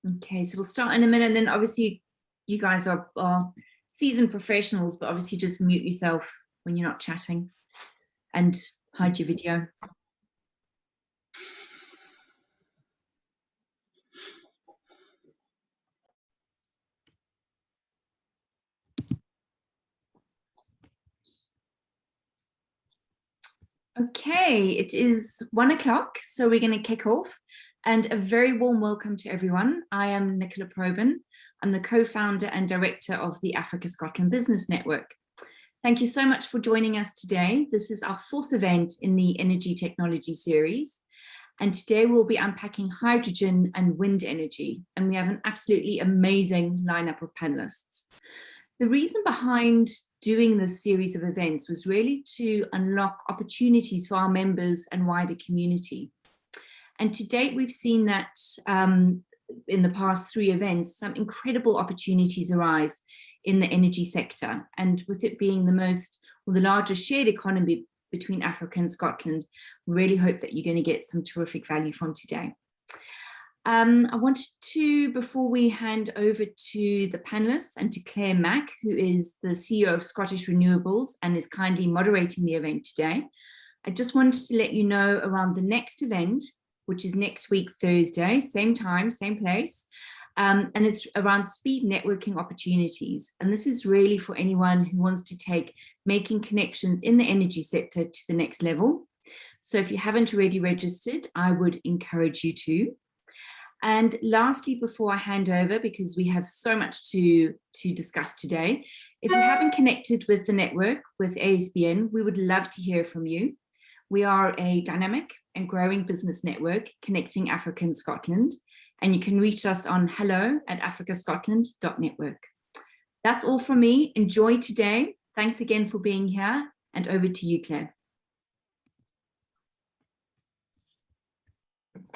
Okay, so we'll start in a minute, and then obviously you guys are seasoned professionals, but obviously just mute yourself when you're not chatting and hide your video. Okay, it is 1 o'clock, so we're going to kick off. And a very warm welcome to everyone. I am Nicola Probyn. I'm the co-founder and director of the Africa Scotland Business Network. Thank you so much for joining us today. This is our 4th event in the Energy Technology series. And today we'll be unpacking hydrogen and wind energy. And we have an absolutely amazing lineup of panelists. The reason behind doing this series of events was really to unlock opportunities for our members and wider community. And to date, we've seen that in the past 3 events, some incredible opportunities arise in the energy sector. And with it being the largest shared economy between Africa and Scotland, we really hope that you're going to get some terrific value from today. I wanted to, before we hand over to the panelists and to Claire Mack, who is the CEO of Scottish Renewables and is kindly moderating the event today, I just wanted to let you know around the next event, which is next week, Thursday, same time, same place. And it's around speed networking opportunities. And this is really for anyone who wants to take making connections in the energy sector to the next level. So if you haven't already registered, I would encourage you to. And lastly, before I hand over, because we have so much to discuss today, if you haven't connected with the network, with ASBN, we would love to hear from you. We are a dynamic and growing business network connecting Africa and Scotland, and you can reach us on hello@africascotland.network. That's all from me. Enjoy today. Thanks again for being here, and over to you, Claire.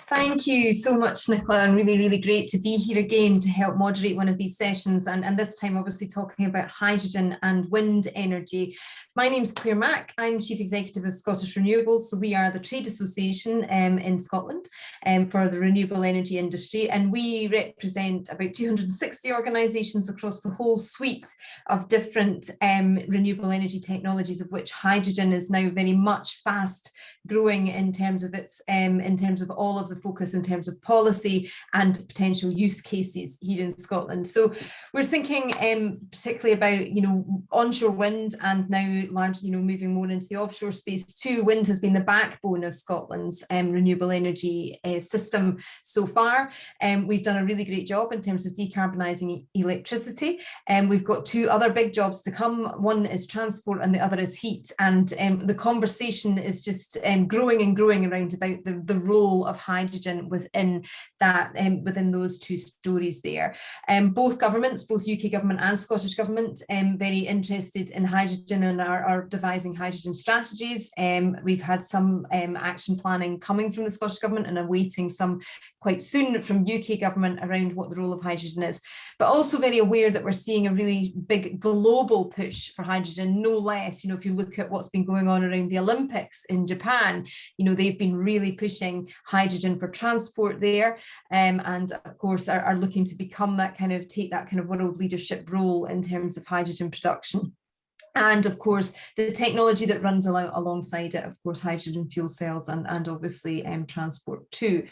Thank you so much, Nicola, and really, really great to be here again to help moderate one of these sessions, and this time obviously talking about hydrogen and wind energy. My name's Claire Mack. I'm Chief Executive of Scottish Renewables, so we are the trade association in Scotland for the renewable energy industry, and we represent about 260 organisations across the whole suite of different renewable energy technologies, of which hydrogen is now very much fast growing in terms of its all of the focus in terms of policy and potential use cases here in Scotland. So we're thinking particularly about onshore wind, and now largely moving more into the offshore space too. Wind has been the backbone of Scotland's renewable energy system so far. We've done a really great job in terms of decarbonising electricity, and we've got 2 other big jobs to come. One is transport and the other is heat, and the conversation is just growing and growing around about the role of hydrogen within that, within those 2 stories there. Both governments, both UK government and Scottish government, very interested in hydrogen and are devising hydrogen strategies. We've had some action planning coming from the Scottish government and awaiting some quite soon from UK government around what the role of hydrogen is, but also very aware that we're seeing a really big global push for hydrogen, no less. If you look at what's been going on around the Olympics in Japan, they've been really pushing hydrogen for transport there, and of course are looking to become take that kind of world leadership role in terms of hydrogen production. And of course, the technology that runs alongside it, of course, hydrogen fuel cells and obviously transport too.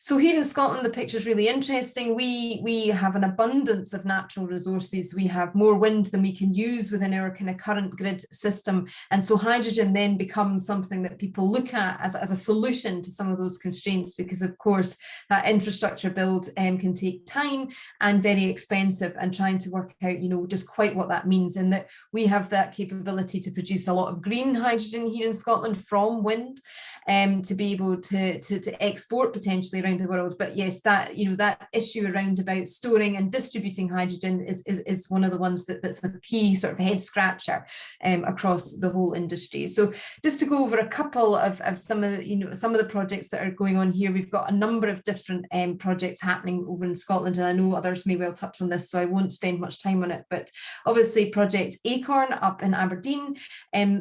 So here in Scotland, the picture is really interesting. We have an abundance of natural resources. We have more wind than we can use within our kind of current grid system. And so hydrogen then becomes something that people look at as a solution to some of those constraints, because of course, that infrastructure build can take time and very expensive, and trying to work out, just quite what that means, and that we have that capability to produce a lot of green hydrogen here in Scotland from wind, to be able to export potentially around the world. But yes, that that issue around about storing and distributing hydrogen is one of the ones that's a key sort of head scratcher across the whole industry. So just to go over a couple of some of the projects that are going on here, we've got a number of different projects happening over in Scotland, and I know others may well touch on this, so I won't spend much time on it. But obviously Project Acorn up in Aberdeen,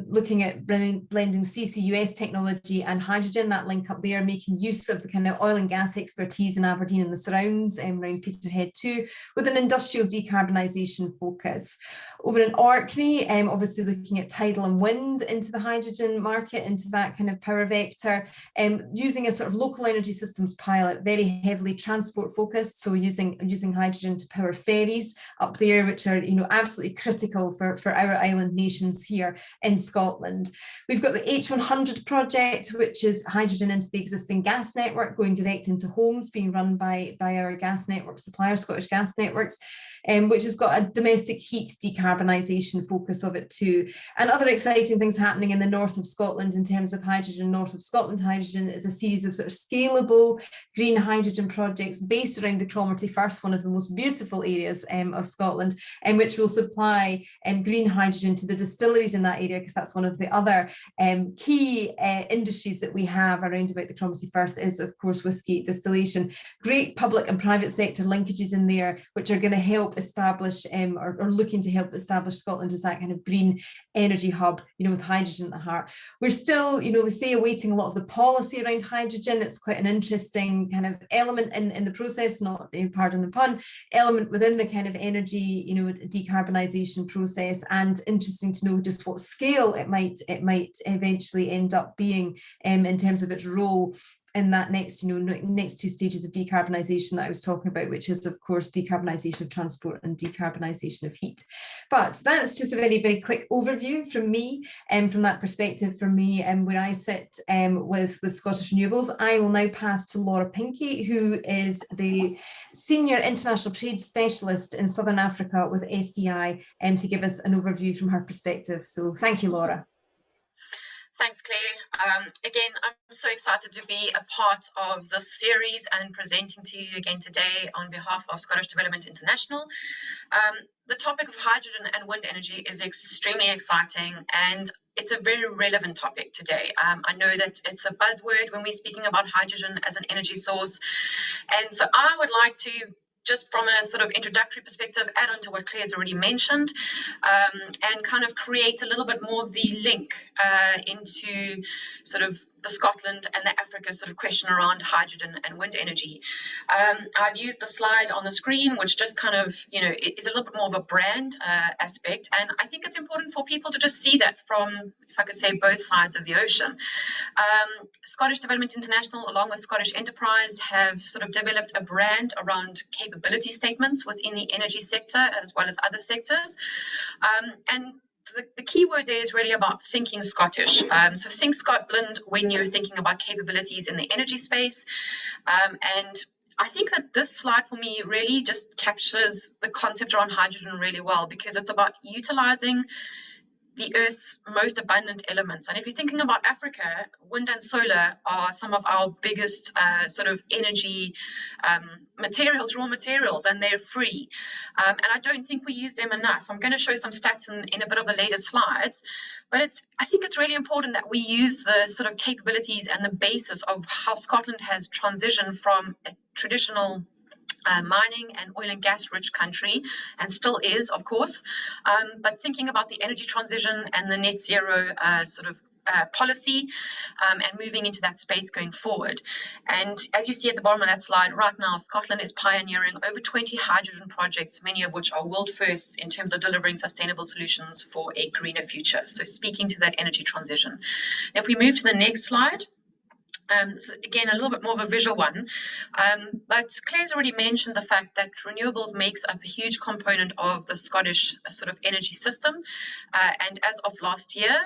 looking at blending CCUS technology and hydrogen, that link up there, making use of the kind of oil and gas gas expertise in Aberdeen and the surrounds, around Peterhead too, with an industrial decarbonisation focus. Over in Orkney, obviously looking at tidal and wind into the hydrogen market, into that kind of power vector, using a sort of local energy systems pilot, very heavily transport focused, so using hydrogen to power ferries up there, which are, you know, absolutely critical for our island nations here in Scotland. We've got the H100 project, which is hydrogen into the existing gas network, going direct into homes, being run by our gas network supplier, Scottish Gas Networks, which has got a domestic heat decarbonisation focus of it too. And other exciting things happening in the north of Scotland in terms of hydrogen. North of Scotland Hydrogen is a series of sort of scalable green hydrogen projects based around the Cromarty Firth, one of the most beautiful areas of Scotland, which will supply green hydrogen to the distilleries in that area, because that's one of the other key industries that we have around about the Cromarty Firth is, of course, whisky distillation. Great public and private sector linkages in there, which are going to help establish or looking to help establish Scotland as that kind of green energy hub, you know, with hydrogen at the heart. We're still, you know, we say awaiting a lot of the policy around hydrogen. It's quite an interesting kind of element in the process, not, pardon the pun, element within the kind of energy, you know, decarbonisation process, and interesting to know just what scale it might eventually end up being in terms of its role in that next two stages of decarbonisation that I was talking about, which is, of course, decarbonisation of transport and decarbonisation of heat. But that's just a very, very quick overview from me, and from that perspective for me, and where I sit with Scottish Renewables. I will now pass to Laura Pinky, who is the Senior International Trade Specialist in Southern Africa with SDI, to give us an overview from her perspective. So thank you, Laura. Thanks, Claire. Again, I'm so excited to be a part of this series and presenting to you again today on behalf of Scottish Development International. The topic of hydrogen and wind energy is extremely exciting, and it's a very relevant topic today. I know that it's a buzzword when we're speaking about hydrogen as an energy source, and so I would like to, just from a sort of introductory perspective, add on to what Claire's already mentioned, and kind of create a little bit more of the link into sort of the Scotland and the Africa sort of question around hydrogen and wind energy. I've used the slide on the screen, which just kind of, you know, is a little bit more of a brand aspect. And I think it's important for people to just see that from, if I could say, both sides of the ocean. Scottish Development International, along with Scottish Enterprise, have sort of developed a brand around capability statements within the energy sector as well as other sectors. And the key word there is really about thinking Scottish. So think Scotland when you're thinking about capabilities in the energy space. And I think that this slide for me really just captures the concept around hydrogen really well, because it's about utilizing the Earth's most abundant elements. And if you're thinking about Africa, wind and solar are some of our biggest sort of energy materials, raw materials, and they're free. And I don't think we use them enough. I'm going to show some stats in a bit of the later slides, but I think it's really important that we use the sort of capabilities and the basis of how Scotland has transitioned from a traditional mining and oil and gas rich country, and still is, of course, but thinking about the energy transition and the net zero sort of policy, and moving into that space going forward. And as you see at the bottom of that slide, right now Scotland is pioneering over 20 hydrogen projects, many of which are world firsts in terms of delivering sustainable solutions for a greener future. So speaking to that energy transition. If we move to the next slide. So again, a little bit more of a visual one, but Claire's already mentioned the fact that renewables makes up a huge component of the Scottish sort of energy system, and as of last year,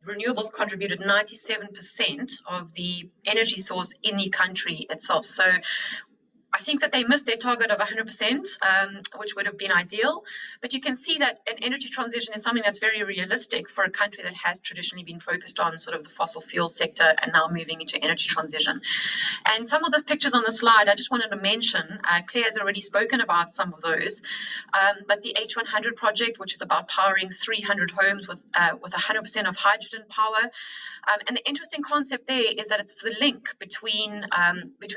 renewables contributed 97% of the energy source in the country itself. So I think that they missed their target of 100%, which would have been ideal. But you can see that an energy transition is something that's very realistic for a country that has traditionally been focused on sort of the fossil fuel sector and now moving into energy transition. And some of the pictures on the slide, I just wanted to mention, Claire has already spoken about some of those, but the H100 project, which is about powering 300 homes with 100% of hydrogen power. And the interesting concept there is that it's the link between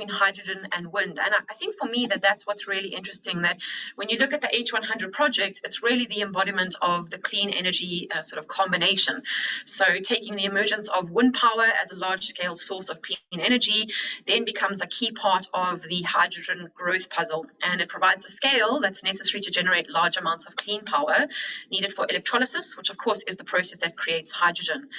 hydrogen and wind. And I think for me that's what's really interesting, that when you look at the H100 project, it's really the embodiment of the clean energy sort of combination. So taking the emergence of wind power as a large-scale source of clean energy then becomes a key part of the hydrogen growth puzzle, and it provides a scale that's necessary to generate large amounts of clean power needed for electrolysis, which of course is the process that creates hydrogen.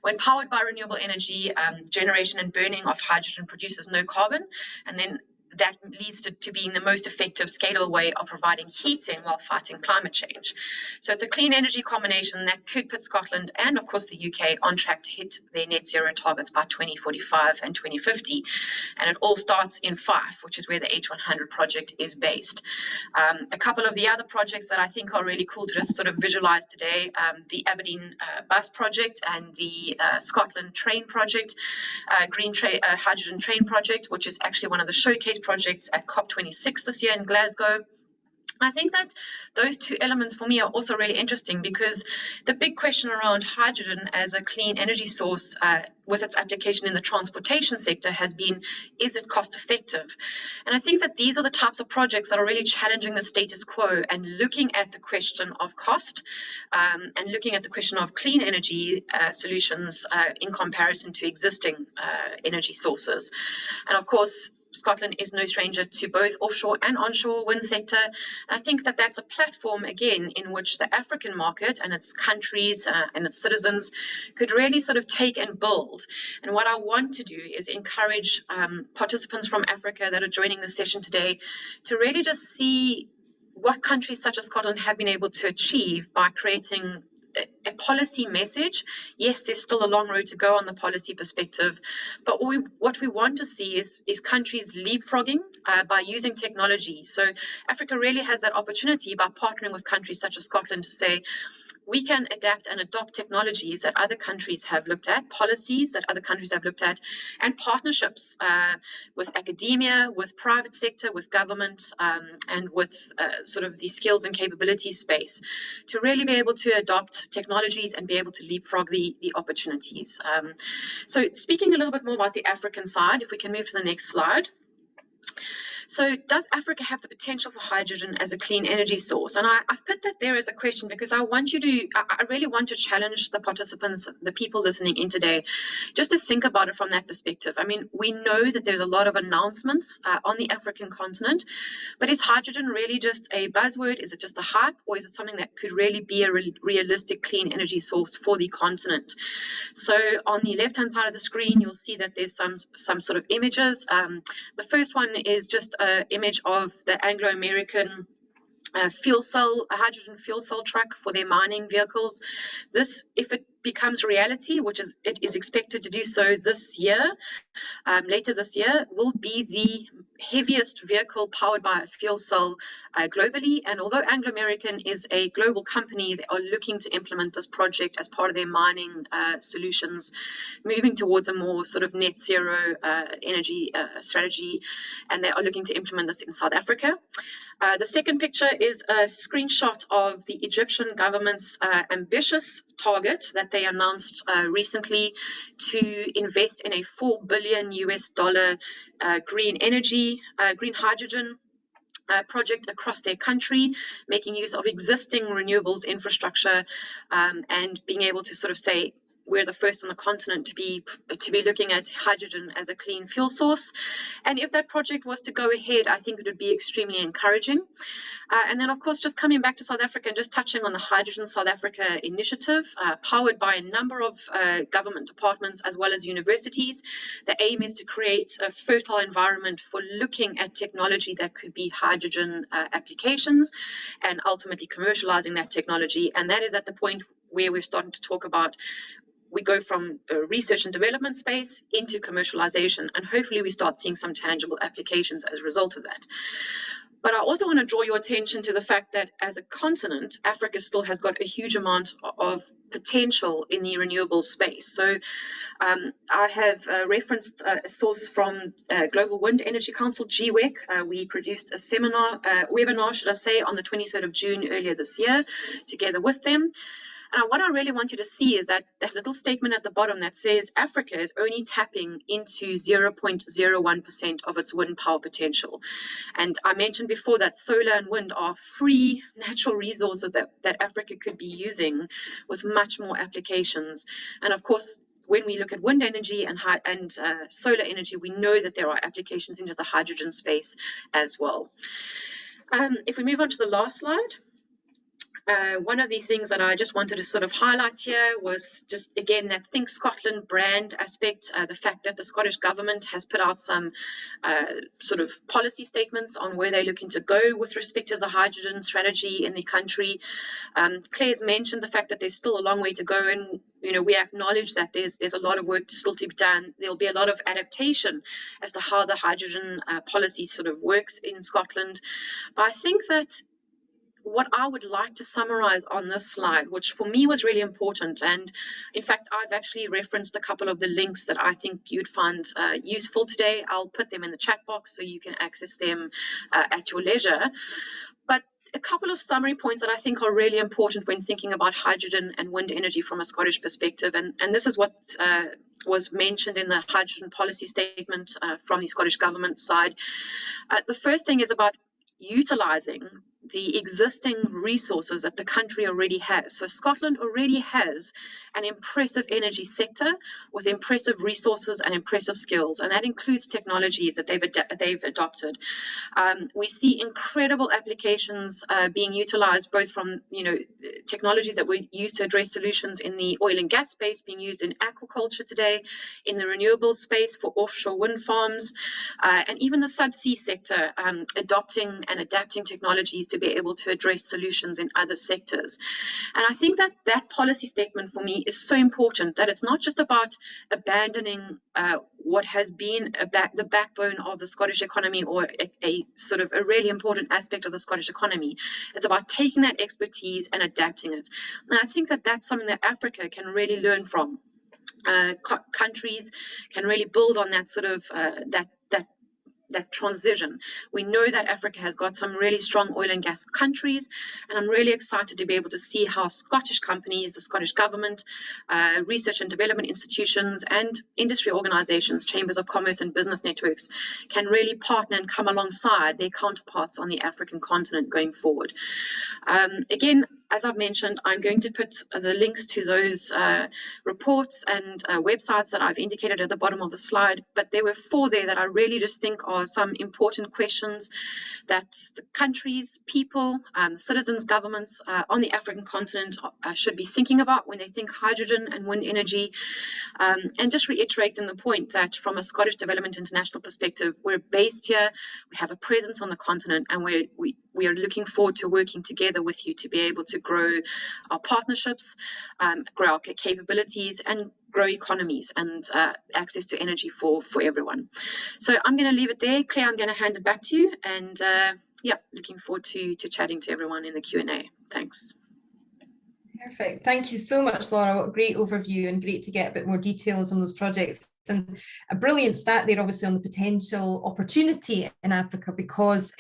When powered by renewable energy, generation and burning of hydrogen produces no carbon, and then that leads to being the most effective, scalable way of providing heating while fighting climate change. So it's a clean energy combination that could put Scotland and, of course, the UK on track to hit their net zero targets by 2045 and 2050. And it all starts in Fife, which is where the H100 project is based. A couple of the other projects that I think are really cool to just sort of visualize today, the Aberdeen bus project and the Scotland train project, hydrogen train project, which is actually one of the showcase projects at COP26 this year in Glasgow. I think that those two elements for me are also really interesting, because the big question around hydrogen as a clean energy source with its application in the transportation sector has been, is it cost effective? And I think that these are the types of projects that are really challenging the status quo and looking at the question of cost and looking at the question of clean energy solutions in comparison to existing energy sources. And of course, Scotland is no stranger to both offshore and onshore wind sector. And I think that that's a platform, again, in which the African market and its countries and its citizens could really sort of take and build. And what I want to do is encourage participants from Africa that are joining the session today to really just see what countries such as Scotland have been able to achieve by creating a policy message. Yes, there's still a long road to go on the policy perspective, but what we want to see is countries leapfrogging by using technology. So Africa really has that opportunity by partnering with countries such as Scotland to say, we can adapt and adopt technologies that other countries have looked at, policies that other countries have looked at, and partnerships with academia, with private sector, with government, and with sort of the skills and capabilities space to really be able to adopt technologies and be able to leapfrog the opportunities. So speaking a little bit more about the African side, if we can move to the next slide. So does Africa have the potential for hydrogen as a clean energy source? And I've put that there as a question because I really want to challenge the participants, the people listening in today, just to think about it from that perspective. I mean, we know that there's a lot of announcements on the African continent, but is hydrogen really just a buzzword? Is it just a hype? Or is it something that could really be a realistic clean energy source for the continent? So on the left-hand side of the screen, you'll see that there's some sort of images. The first one is just an image of the Anglo-American hydrogen fuel cell truck for their mining vehicles. This, if it becomes reality, which it is expected to do so this year, later this year, will be the heaviest vehicle powered by a fuel cell globally. And although Anglo-American is a global company, they are looking to implement this project as part of their mining solutions, moving towards a more sort of net zero energy strategy, and they are looking to implement this in South Africa. The second picture is a screenshot of the Egyptian government's ambitious target that they announced recently to invest in a $4 billion green hydrogen project across their country, making use of existing renewables infrastructure and being able to sort of say, we're the first on the continent to be looking at hydrogen as a clean fuel source. And if that project was to go ahead, I think it would be extremely encouraging. And then, of course, just coming back to South Africa and just touching on the Hydrogen South Africa initiative, powered by a number of government departments as well as universities. The aim is to create a fertile environment for looking at technology that could be hydrogen applications and ultimately commercializing that technology. And that is at the point where we're starting to talk about we go from a research and development space into commercialization, and hopefully we start seeing some tangible applications as a result of that. But I also want to draw your attention to the fact that as a continent, Africa still has got a huge amount of potential in the renewable space. So I have referenced a source from Global Wind Energy Council, GWEC. We produced a webinar, should I say, on the 23rd of June earlier this year, together with them. And what I really want you to see is that little statement at the bottom that says Africa is only tapping into 0.01% of its wind power potential. And I mentioned before that solar and wind are free natural resources that Africa could be using with much more applications. And of course, when we look at wind energy and solar energy, we know that there are applications into the hydrogen space as well. If we move on to the last slide. One of the things that I just wanted to sort of highlight here was just, again, that Think Scotland brand aspect, the fact that the Scottish government has put out some sort of policy statements on where they're looking to go with respect to the hydrogen strategy in the country. Claire's mentioned the fact that there's still a long way to go, and we acknowledge that there's a lot of work still to be done. There'll be a lot of adaptation as to how the hydrogen policy sort of works in Scotland. But I think that what I would like to summarize on this slide, which for me was really important, and in fact, I've actually referenced a couple of the links that I think you'd find useful today. I'll put them in the chat box so you can access them at your leisure. But a couple of summary points that I think are really important when thinking about hydrogen and wind energy from a Scottish perspective, and this is what was mentioned in the hydrogen policy statement from the Scottish government side. The first thing is about utilising the existing resources that the country already has. So Scotland already has an impressive energy sector with impressive resources and impressive skills, and that includes technologies that they've adopted. We see incredible applications being utilized, both from technologies that we use to address solutions in the oil and gas space, being used in aquaculture today, in the renewables space for offshore wind farms, and even the subsea sector adopting and adapting technologies to be able to address solutions in other sectors. And I think that that policy statement for me is so important, that it's not just about abandoning what has been the backbone of the Scottish economy, or a sort of a really important aspect of the Scottish economy. It's about taking that expertise and adapting it. And I think that that's something that Africa can really learn from. Countries can really build on that sort of that transition. We know that Africa has got some really strong oil and gas countries, and I'm really excited to be able to see how Scottish companies, the Scottish government, research and development institutions, and industry organisations, chambers of commerce and business networks can really partner and come alongside their counterparts on the African continent going forward. Again, as I've mentioned, I'm going to put the links to those reports and websites that I've indicated at the bottom of the slide, but there were 4 there that I really just think are some important questions that the countries, people, citizens, governments on the African continent should be thinking about when they think hydrogen and wind energy. And just reiterating the point that from a Scottish Development International perspective, we're based here, we have a presence on the continent, and we are looking forward to working together with you to be able to grow our partnerships, grow our capabilities, and grow economies and access to energy for everyone. So I'm going to leave it there. Claire, I'm going to hand it back to you, and yeah, looking forward to chatting to everyone in the Q&A. Thanks. Perfect. Thank you so much, Laura. What a great overview, and great to get a bit more details on those projects. And a brilliant stat there, obviously, on the potential opportunity in Africa because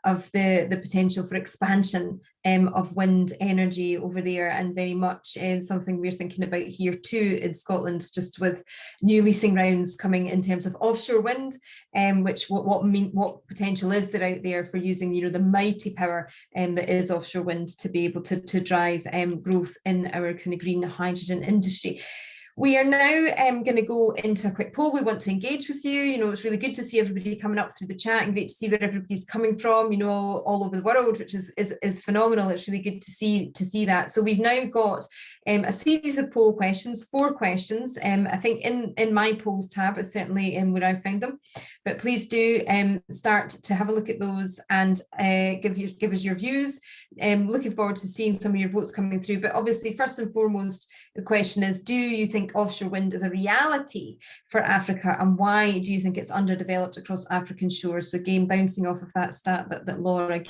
of the potential for expansion of wind energy over there, and very much something we're thinking about here too in Scotland, just with new leasing rounds coming in terms of offshore wind, which what potential is there out there for using the mighty power that is offshore wind to be able to drive growth in our kind of green hydrogen industry. We are now going to go into a quick poll. We want to engage with you. It's really good to see everybody coming up through the chat, and great to see where everybody's coming from, all over the world, which is phenomenal. It's really good to see that. So we've now got a series of poll questions, 4 questions. I think in my polls tab is certainly where I found them, but please do start to have a look at those and give us your views. Looking forward to seeing some of your votes coming through. But obviously, first and foremost, the question is, do you think offshore wind is a reality for Africa, and why do you think it's underdeveloped across African shores? So again, bouncing off of that stat that Laura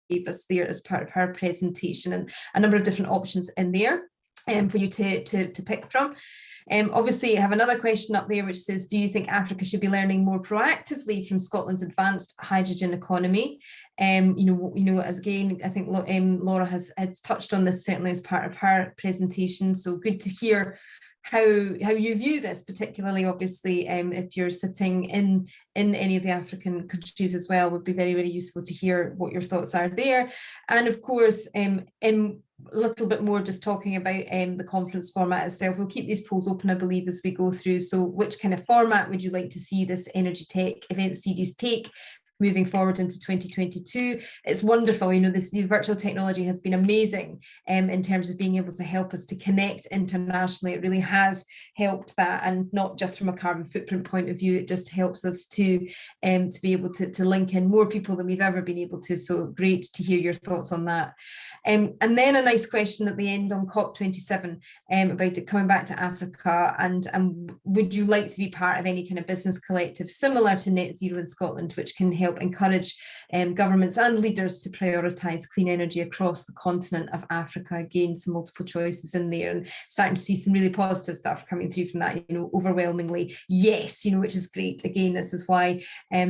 gave us there as part of her presentation, and a number of different options in there. for you to pick from. Obviously, I have another question up there which says, do you think Africa should be learning more proactively from Scotland's advanced hydrogen economy? As again, I think Laura has touched on this certainly as part of her presentation. So good to hear how you view this, particularly obviously if you're sitting in any of the African countries as well. Would be very, very useful to hear what your thoughts are there. And of course, in a little bit more just talking about the conference format itself. We'll keep these polls open, I believe, as we go through. So which kind of format would you like to see this Energy Tech event series take moving forward into 2022? It's wonderful, this new virtual technology has been amazing in terms of being able to help us to connect internationally. It really has helped that, and not just from a carbon footprint point of view, it just helps us to be able to link in more people than we've ever been able to. So great to hear your thoughts on that. And then a nice question at the end on COP27 about it coming back to Africa, and would you like to be part of any kind of business collective similar to Net Zero in Scotland, which can help encourage governments and leaders to prioritise clean energy across the continent of Africa? Again, some multiple choices in there, and starting to see some really positive stuff coming through from that, overwhelmingly yes, which is great. Again, this is why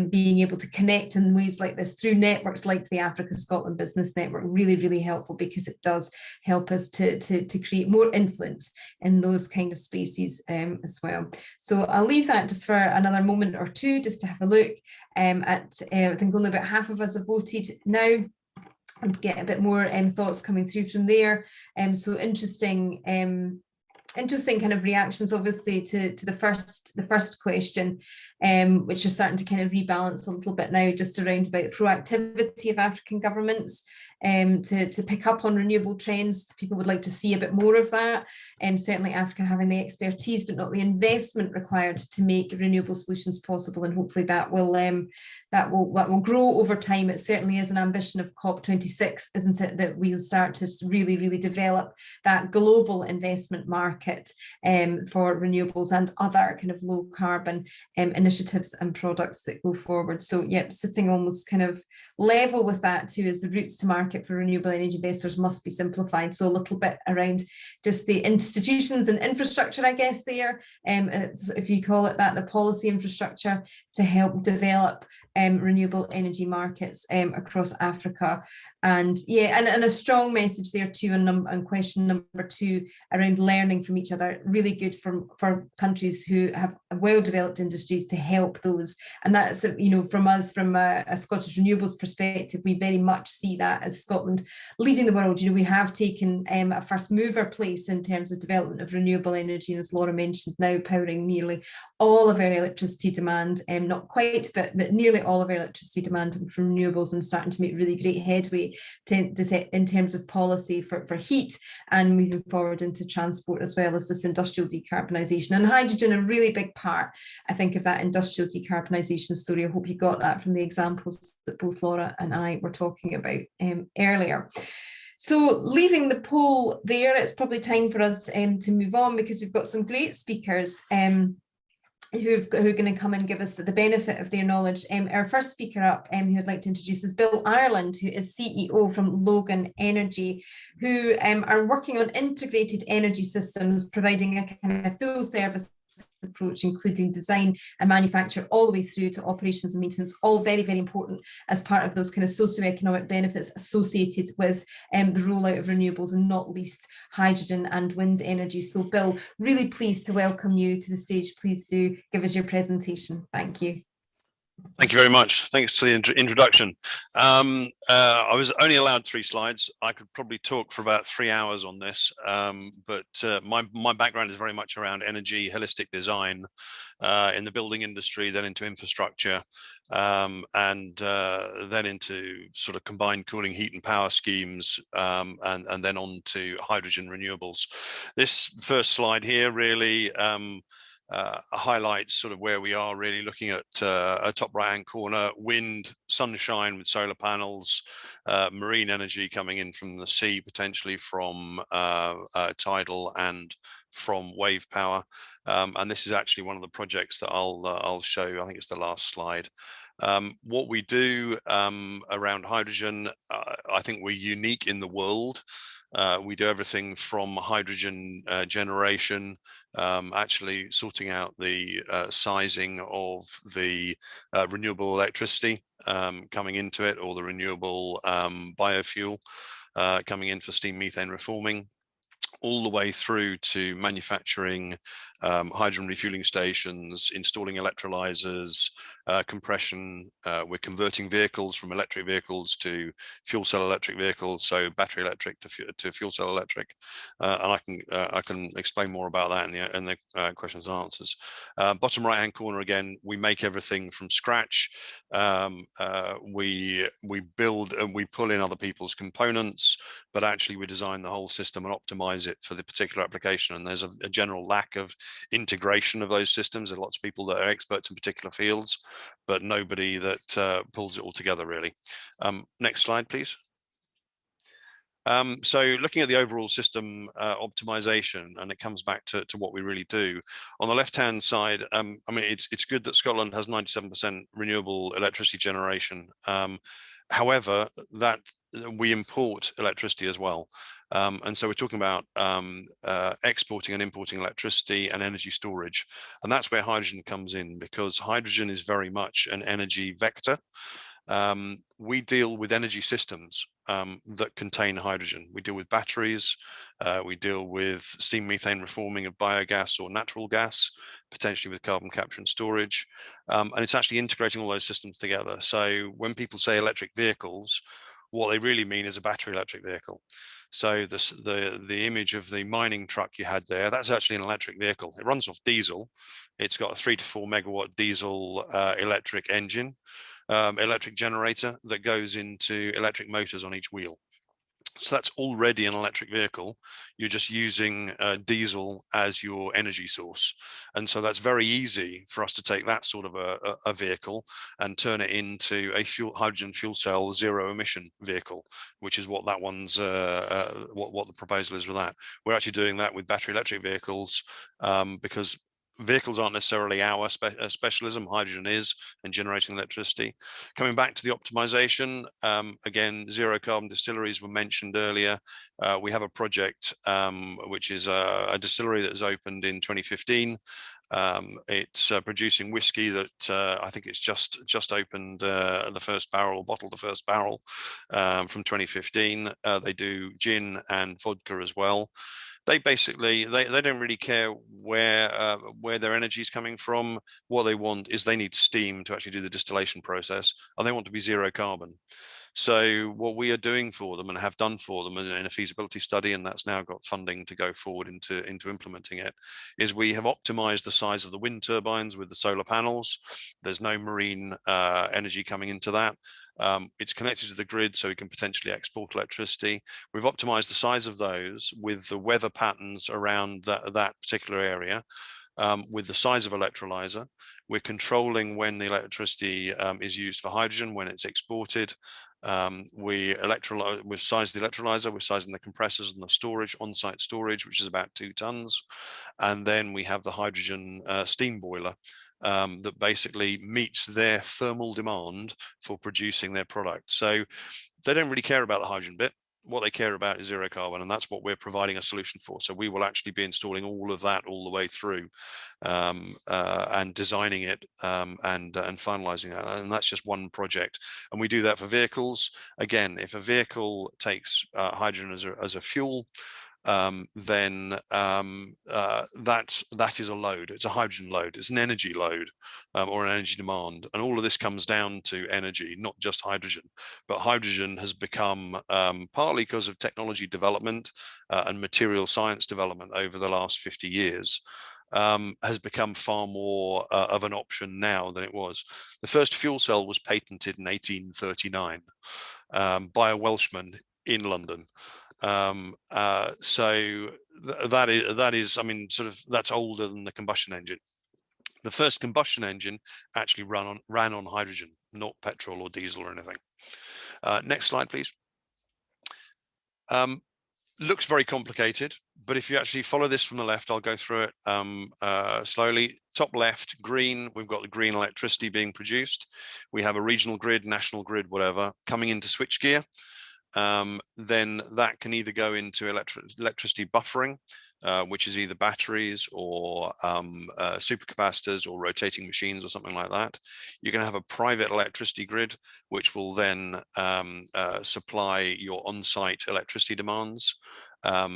being able to connect in ways like this through networks like the Africa Scotland Business Network really, really helpful, because it does help us to create more influence in those kind of spaces as well. So I'll leave that just for another moment or two, just to have a look at, I think only about half of us have voted now, and get a bit more thoughts coming through from there. So interesting kind of reactions, obviously, to the first question, which are starting to kind of rebalance a little bit now, just around about the proactivity of African governments to pick up on renewable trends. People would like to see a bit more of that, and certainly Africa having the expertise but not the investment required to make renewable solutions possible, and hopefully that will grow over time. It certainly is an ambition of COP26, isn't it, that we'll start to really, really develop that global investment market for renewables and other kind of low carbon initiatives and products that go forward. So yep, sitting almost kind of level with that too, is the routes to market for renewable energy investors must be simplified. So a little bit around just the institutions and infrastructure, I guess, there, if you call it that, the policy infrastructure to help develop renewable energy markets across Africa. And yeah, and a strong message there too on question number 2 around learning from each other. Really good for countries who have well-developed industries to help those. And that's, from us, from a Scottish renewables perspective, we very much see that as Scotland leading the world. We have taken a first mover place in terms of development of renewable energy, as Laura mentioned, now powering nearly all of our electricity demand, not quite, but nearly all of our electricity demand from renewables, and starting to make really great headway in terms of policy for heat, and moving forward into transport, as well as this industrial decarbonisation. And hydrogen, a really big part, I think, of that industrial decarbonisation story. I hope you got that from the examples that both Laura and I were talking about earlier. So leaving the poll there, it's probably time for us to move on, because we've got some great speakers who are going to come and give us the benefit of their knowledge. Our first speaker up, who I'd like to introduce, is Bill Ireland, who is CEO from Logan Energy, who are working on integrated energy systems, providing a kind of full service approach, including design and manufacture, all the way through to operations and maintenance, all very, very important as part of those kind of socioeconomic benefits associated with the rollout of renewables, and not least hydrogen and wind energy. So Bill, really pleased to welcome you to the stage. Please do give us your presentation. Thank you. Thank you very much. Thanks for the introduction. I was only allowed 3 slides. I could probably talk for about 3 hours on this, but my background is very much around energy, holistic design in the building industry, then into infrastructure, and then into sort of combined cooling, heat and power schemes, and then on to hydrogen renewables. This first slide here really highlights sort of where we are, really looking at a top right hand corner: wind, sunshine with solar panels, marine energy coming in from the sea, potentially from tidal and from wave power, and this is actually one of the projects that I'll show you. I think it's the last slide. What we do around hydrogen, I think we're unique in the world. We do everything from hydrogen generation, actually sorting out the sizing of the renewable electricity coming into it, or the renewable biofuel coming in for steam methane reforming, all the way through to manufacturing hydrogen refueling stations, installing electrolyzers, compression. We're converting vehicles from electric vehicles to fuel cell electric vehicles, so battery electric to fuel cell electric. And I can explain more about that in the questions and answers. Bottom right hand corner again, we make everything from scratch. We build and we pull in other people's components, but actually we design the whole system and optimize it for the particular application. And there's a general lack of integration of those systems. There are lots of people that are experts in particular fields, but nobody that pulls it all together really. Next slide, please. So looking at the overall system optimization, and it comes back to what we really do. On the left-hand side, I mean, it's good that Scotland has 97% renewable electricity generation. However, that we import electricity as well. And so we're talking about exporting and importing electricity and energy storage. And that's where hydrogen comes in, because hydrogen is very much an energy vector. We deal with energy systems that contain hydrogen. We deal with batteries, we deal with steam methane reforming of biogas or natural gas, potentially with carbon capture and storage. And it's actually integrating all those systems together. So when people say electric vehicles, what they really mean is a battery electric vehicle. So the image of the mining truck you had there, that's actually an electric vehicle. It runs off diesel. It's got a 3 to 4 megawatt diesel electric engine, electric generator that goes into electric motors on each wheel. So that's already an electric vehicle. You're just using diesel as your energy source. And so that's very easy for us to take that sort of a vehicle and turn it into a hydrogen fuel cell zero emission vehicle, which is what that one's, what the proposal is with that. We're actually doing that with battery electric vehicles because vehicles aren't necessarily our specialism. Hydrogen is, and generating electricity. Coming back to the optimization, again, zero carbon distilleries were mentioned earlier. We have a project which is a distillery that was opened in 2015. It's producing whiskey that I think it's just opened the first barrel, or bottled the first barrel from 2015. They do gin and vodka as well. They basically, they don't really care where their energy is coming from. What they want is they need steam to actually do the distillation process, and they want to be zero carbon. So what we are doing for them and have done for them in a feasibility study, and that's now got funding to go forward into implementing it, is we have optimized the size of the wind turbines with the solar panels. There's no marine energy coming into that. It's connected to the grid, so we can potentially export electricity. We've optimized the size of those with the weather patterns around that particular area. With the size of electrolyzer, we're controlling when the electricity is used for hydrogen, when it's exported. We've sized the electrolyzer, we're sizing the compressors and the storage, on-site storage, which is about 2 tons. And then we have the hydrogen steam boiler that basically meets their thermal demand for producing their product. So they don't really care about the hydrogen bit. What they care about is zero carbon, and that's what we're providing a solution for. So we will actually be installing all of that all the way through and designing it and finalizing that. And that's just one project. And we do that for vehicles. Again, if a vehicle takes hydrogen as a fuel, then that is a load. It's a hydrogen load. It's an energy load or an energy demand. And all of this comes down to energy, not just hydrogen. But hydrogen has become, partly because of technology development and material science development over the last 50 years, has become far more of an option now than it was. The first fuel cell was patented in 1839 by a Welshman in London. So that is, I mean, sort of, that's older than the combustion engine. The first combustion engine actually ran on hydrogen, not petrol or diesel or anything. Next slide, please. Looks very complicated, but if you actually follow this from the left, I'll go through it slowly. Top left, green, we've got the green electricity being produced. We have a regional grid, national grid, whatever, coming into switchgear. then that can either go into electricity buffering, which is either batteries or supercapacitors or rotating machines or something like that. You can have a private electricity grid, which will then supply your on-site electricity demands.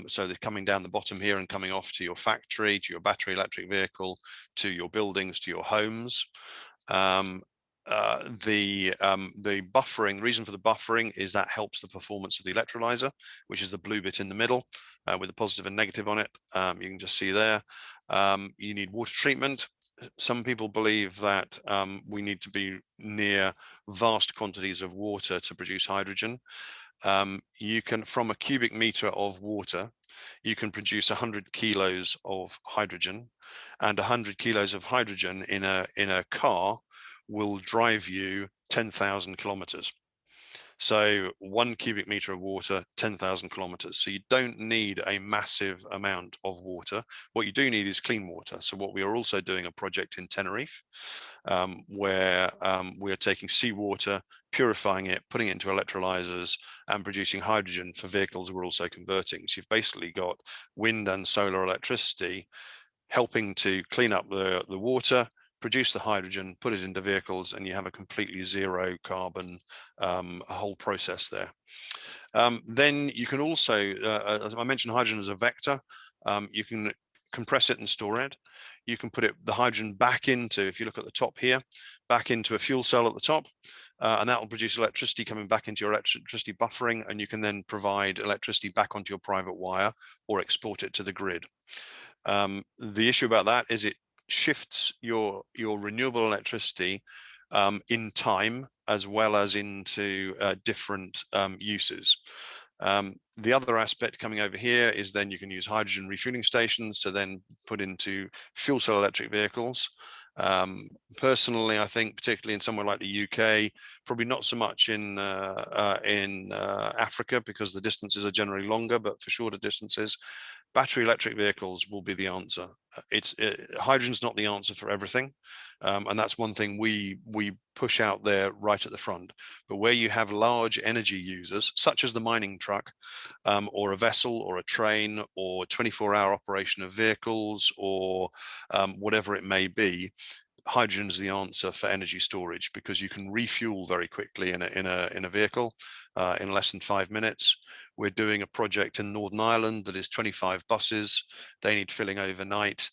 So they're coming down the bottom here and coming off to your factory, to your battery electric vehicle, to your buildings, to your homes. The buffering, the reason for the buffering is that helps the performance of the electrolyzer, which is the blue bit in the middle with a positive and negative on it. You can just see there. You need water treatment. Some people believe that we need to be near vast quantities of water to produce hydrogen. You can, from a cubic meter of water, you can produce 100 kilos of hydrogen, and 100 kilos of hydrogen in a car will drive you 10,000 kilometers. So 1 cubic meter of water, 10,000 kilometers. So you don't need a massive amount of water. What you do need is clean water. So what we are also doing a project in Tenerife, where we are taking seawater, purifying it, putting it into electrolyzers and producing hydrogen for vehicles we're also converting. So you've basically got wind and solar electricity helping to clean up the water, produce the hydrogen, put it into vehicles, and you have a completely zero carbon whole process there. Then you can also, as I mentioned, hydrogen as a vector. You can compress it and store it. You can put the hydrogen back into, if you look at the top here, back into a fuel cell at the top, and that will produce electricity coming back into your electricity buffering, and you can then provide electricity back onto your private wire or export it to the grid. The issue about that is it shifts your renewable electricity in time as well as into different uses. The other aspect coming over here is then you can use hydrogen refueling stations to then put into fuel cell electric vehicles. Personally, I think particularly in somewhere like the UK, probably not so much in Africa because the distances are generally longer, but for shorter distances, battery electric vehicles will be the answer. Hydrogen's not the answer for everything, and that's one thing we push out there right at the front. But where you have large energy users, such as the mining truck, or a vessel, or a train, or 24-hour operation of vehicles, or whatever it may be, hydrogen is the answer for energy storage because you can refuel very quickly in a vehicle in less than 5 minutes. We're doing a project in Northern Ireland that is 25 buses. They need filling overnight.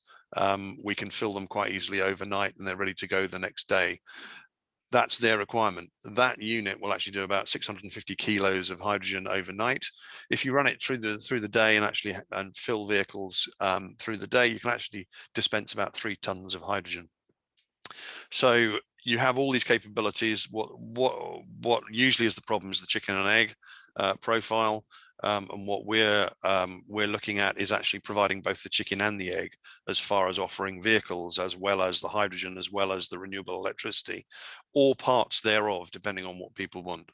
We can fill them quite easily overnight and they're ready to go the next day. That's their requirement. That unit will actually do about 650 kilos of hydrogen overnight. If you run it through the day and fill vehicles through the day, you can actually dispense about 3 tons of hydrogen. So you have all these capabilities. What usually is the problem is the chicken and egg profile. And what we're looking at is actually providing both the chicken and the egg as far as offering vehicles, as well as the hydrogen, as well as the renewable electricity, or parts thereof, depending on what people want.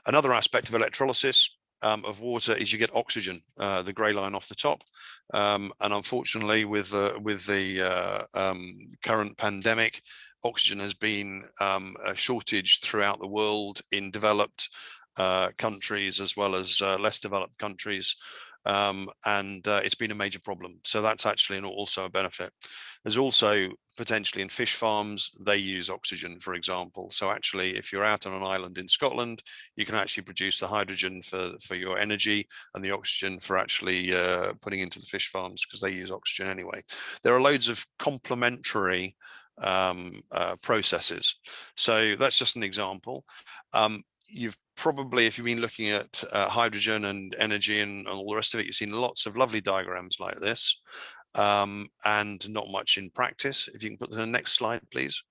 Another aspect of electrolysis of water is you get oxygen, the grey line off the top. And unfortunately, with the current pandemic, oxygen has been a shortage throughout the world in developed countries as well as less developed countries, and it's been a major problem. So that's actually also a benefit. There's also potentially in fish farms, they use oxygen, for example. So actually, if you're out on an island in Scotland, you can actually produce the hydrogen for your energy and the oxygen for actually putting into the fish farms because they use oxygen anyway. There are loads of complementary processes. So that's just an example. You've probably, if you've been looking at hydrogen and energy and all the rest of it, you've seen lots of lovely diagrams like this, and not much in practice. If you can put the next slide, please.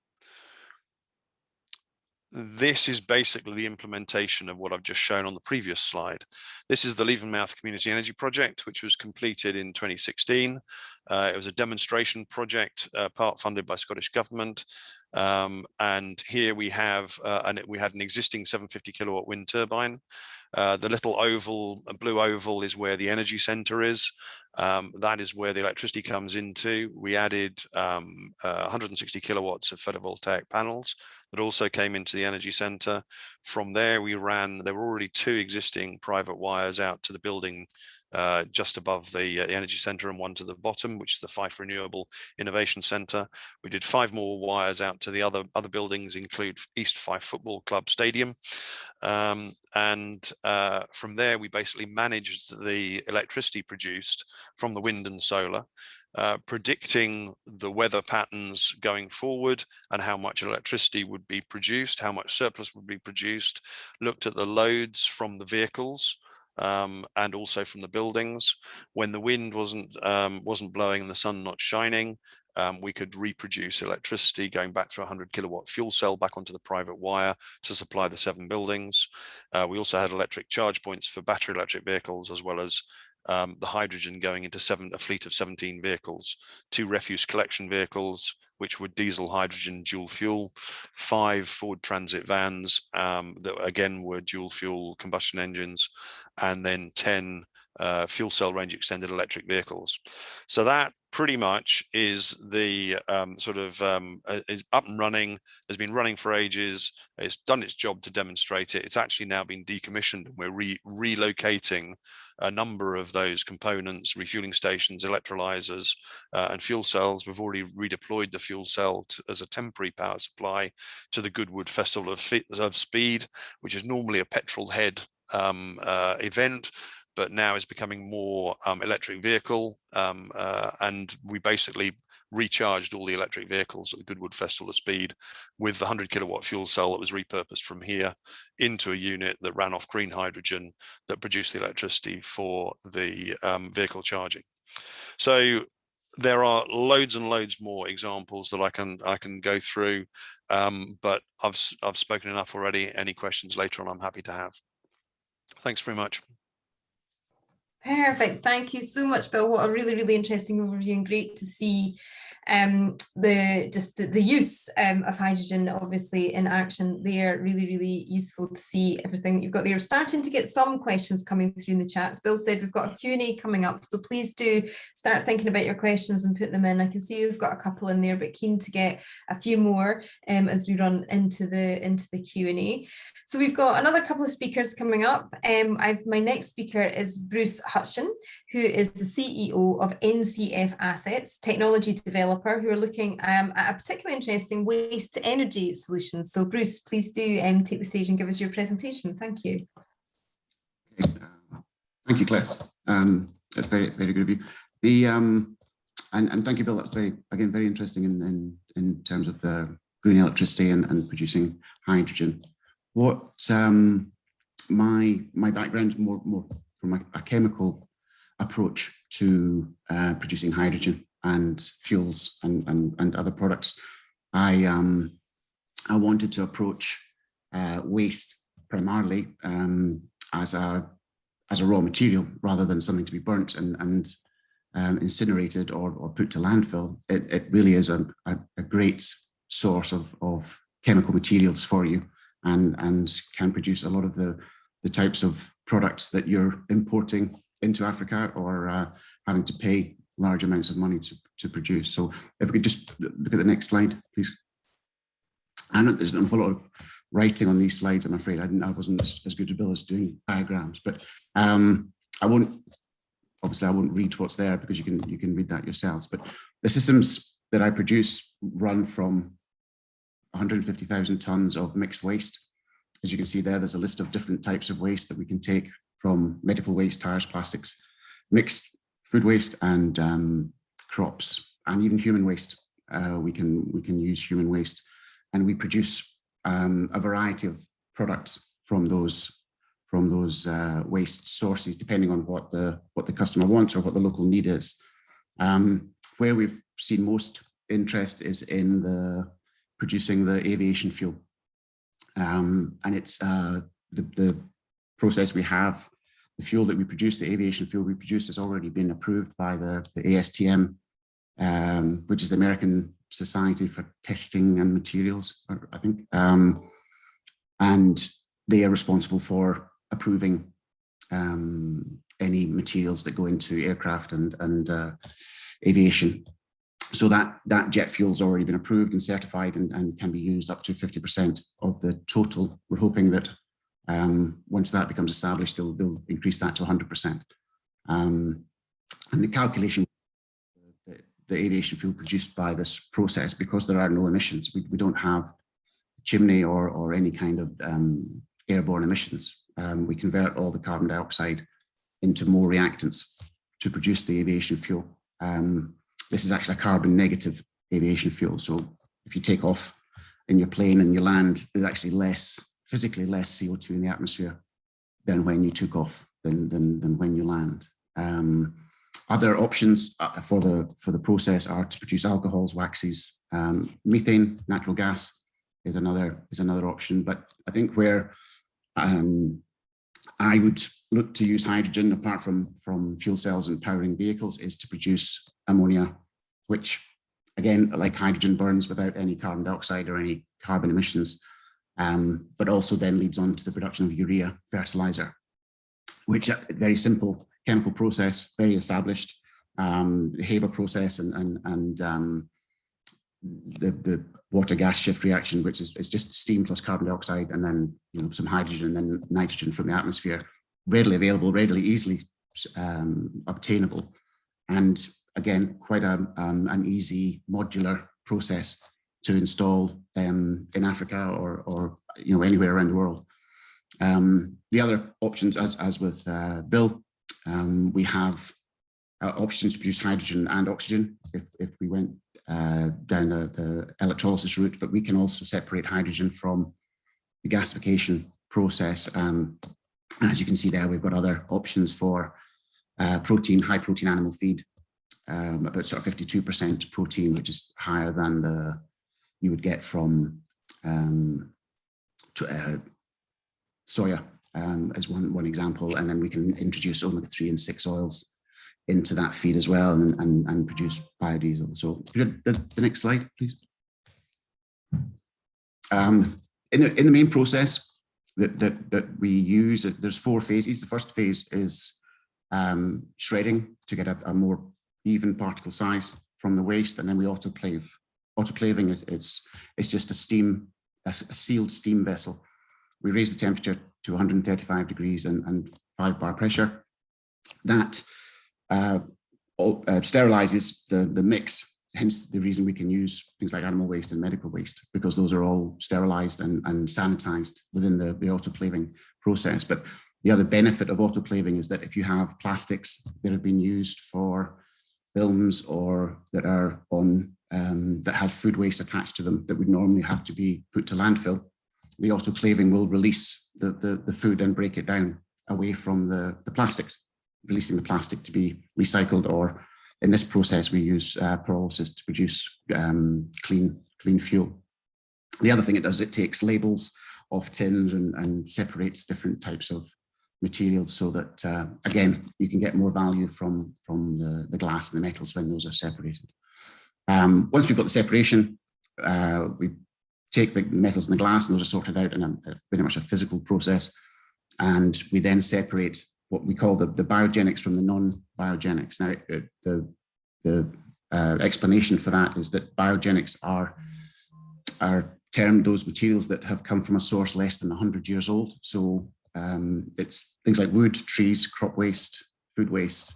This is basically the implementation of what I've just shown on the previous slide. This is the Leavenmouth Community Energy Project, which was completed in 2016. It was a demonstration project, part funded by Scottish Government. And here we have, we had an existing 750 kilowatt wind turbine. The little oval, blue oval, is where the energy centre is. That is where the electricity comes into. We added 160 kilowatts of photovoltaic panels that also came into the energy centre. From there, there were already 2 existing private wires out to the building just above the energy centre, and one to the bottom, which is the Fife Renewable Innovation Centre. We did 5 more wires out to the other buildings, include East Fife Football Club Stadium. From there, we basically managed the electricity produced from the wind and solar, predicting the weather patterns going forward and how much electricity would be produced, how much surplus would be produced, looked at the loads from the vehicles, and also from the buildings. When the wind wasn't blowing and the sun not shining, we could reproduce electricity going back through a 100 kilowatt fuel cell back onto the private wire to supply the 7 buildings. We also had electric charge points for battery electric vehicles, as well as the hydrogen going into a fleet of 17 vehicles, 2 refuse collection vehicles, which were diesel, hydrogen, dual fuel, 5 Ford Transit vans that again were dual fuel combustion engines, and then 10 fuel cell range extended electric vehicles. So that pretty much is the is up and running, has been running for ages. It's done its job to demonstrate it. It's actually now been decommissioned, and we're relocating a number of those components, refueling stations, electrolyzers, and fuel cells. We've already redeployed the fuel cell as a temporary power supply to the Goodwood Festival of Speed, which is normally a petrol head event, but now is becoming more electric vehicle. And we basically recharged all the electric vehicles at the Goodwood Festival of Speed with the 100 kilowatt fuel cell that was repurposed from here into a unit that ran off green hydrogen that produced the electricity for the vehicle charging. So there are loads and loads more examples that I can go through, but I've spoken enough already. Any questions later on, I'm happy to have. Thanks very much. Perfect. Thank you so much, Bill. What a really, really interesting overview, and great to see the use of hydrogen obviously in action there. Really, really useful to see everything that you've got there. We're starting to get some questions coming through in the chat. As Bill said, we've got a Q&A coming up, so please do start thinking about your questions and put them in. I can see you've got a couple in there, but keen to get a few more as we run into the Q&A. So we've got another couple of speakers coming up. My next speaker is Bruce Hutchin, who is the CEO of NCF Assets, technology developer, who are looking at a particularly interesting waste to energy solution. So Bruce, please do take the stage and give us your presentation. Thank you. Thank you, Claire. That's very, very good of you. And thank you, Bill. That's very interesting in terms of the green electricity and producing hydrogen. What my background is more from a chemical approach to producing hydrogen and fuels and other products. I wanted to approach waste primarily as a raw material rather than something to be burnt and incinerated or put to landfill. It really is a great source of chemical materials for you, and can produce a lot of the types of products that you're importing into Africa or having to pay large amounts of money to produce. So if we could just look at the next slide, please. I know there's an awful lot of writing on these slides, I'm afraid. I wasn't as good as Bill as doing diagrams, but I won't read what's there because you can read that yourselves. But the systems that I produce run from 150,000 tons of mixed waste. As you can see there's a list of different types of waste that we can take, from medical waste, tires, plastics, mixed food waste, and crops, and even human waste. We can use human waste, and we produce a variety of products from those waste sources, depending on what the customer wants or what the local need is. Where we've seen most interest is in producing the aviation fuel, and it's the process we have. The fuel that we produce, the aviation fuel we produce, has already been approved by the ASTM which is the American Society for Testing and Materials, I think. And they are responsible for approving any materials that go into aircraft and aviation. So that jet fuel's already been approved and certified and can be used up to 50% of the total. We're hoping that once that becomes established, they'll increase that to 100%. And the calculation, the aviation fuel produced by this process, because there are no emissions, we don't have chimney or any kind of airborne emissions. We convert all the carbon dioxide into more reactants to produce the aviation fuel. This is actually a carbon negative aviation fuel. So if you take off in your plane and you land, there's actually physically less CO2 in the atmosphere than when you took off, than when you land. Other options for the process are to produce alcohols, waxes, methane, natural gas is another option. But I think where I would look to use hydrogen, apart from fuel cells and powering vehicles, is to produce ammonia, which again, like hydrogen, burns without any carbon dioxide or any carbon emissions, but also then leads on to the production of urea fertilizer, which is a very simple chemical process, very established. The Haber process and the water gas shift reaction, which is just steam plus carbon dioxide and then some hydrogen and then nitrogen from the atmosphere, readily available, readily, easily obtainable, and again quite an easy modular process to install in Africa or anywhere around the world. The other options, as with Bill, we have options to produce hydrogen and oxygen if we went down the electrolysis route, but we can also separate hydrogen from the gasification process. As you can see there, we've got other options for protein, high protein animal feed, about sort of 52% protein, which is higher than you would get from soya, as one example. And then we can introduce omega-3 and 6 oils into that feed as well and produce biodiesel. So the next slide, please. In the main process that we use, there's 4 phases. The first phase is shredding to get a more even particle size from the waste, and then we autoclave. Autoclaving it's just a sealed steam vessel. We raise the temperature to 135 degrees and 5 bar pressure. That sterilizes the mix, hence the reason we can use things like animal waste and medical waste, because those are all sterilized and sanitized within the autoclaving process. But the other benefit of autoclaving is that if you have plastics that have been used for films or that are on that have food waste attached to them that would normally have to be put to landfill, the autoclaving will release the food and break it down away from the plastics, releasing the plastic to be recycled, or in this process we use pyrolysis to produce clean fuel. The other thing it does, it takes labels off tins and separates different types of materials so that again you can get more value from the glass and the metals when those are separated. Once we've got the separation, we take the metals and the glass, and those are sorted out in a very much a physical process, and we then separate what we call the biogenics from the non-biogenics. Now, the explanation for that is that biogenics are termed those materials that have come from a source less than 100 years old. So it's things like wood, trees, crop waste, food waste.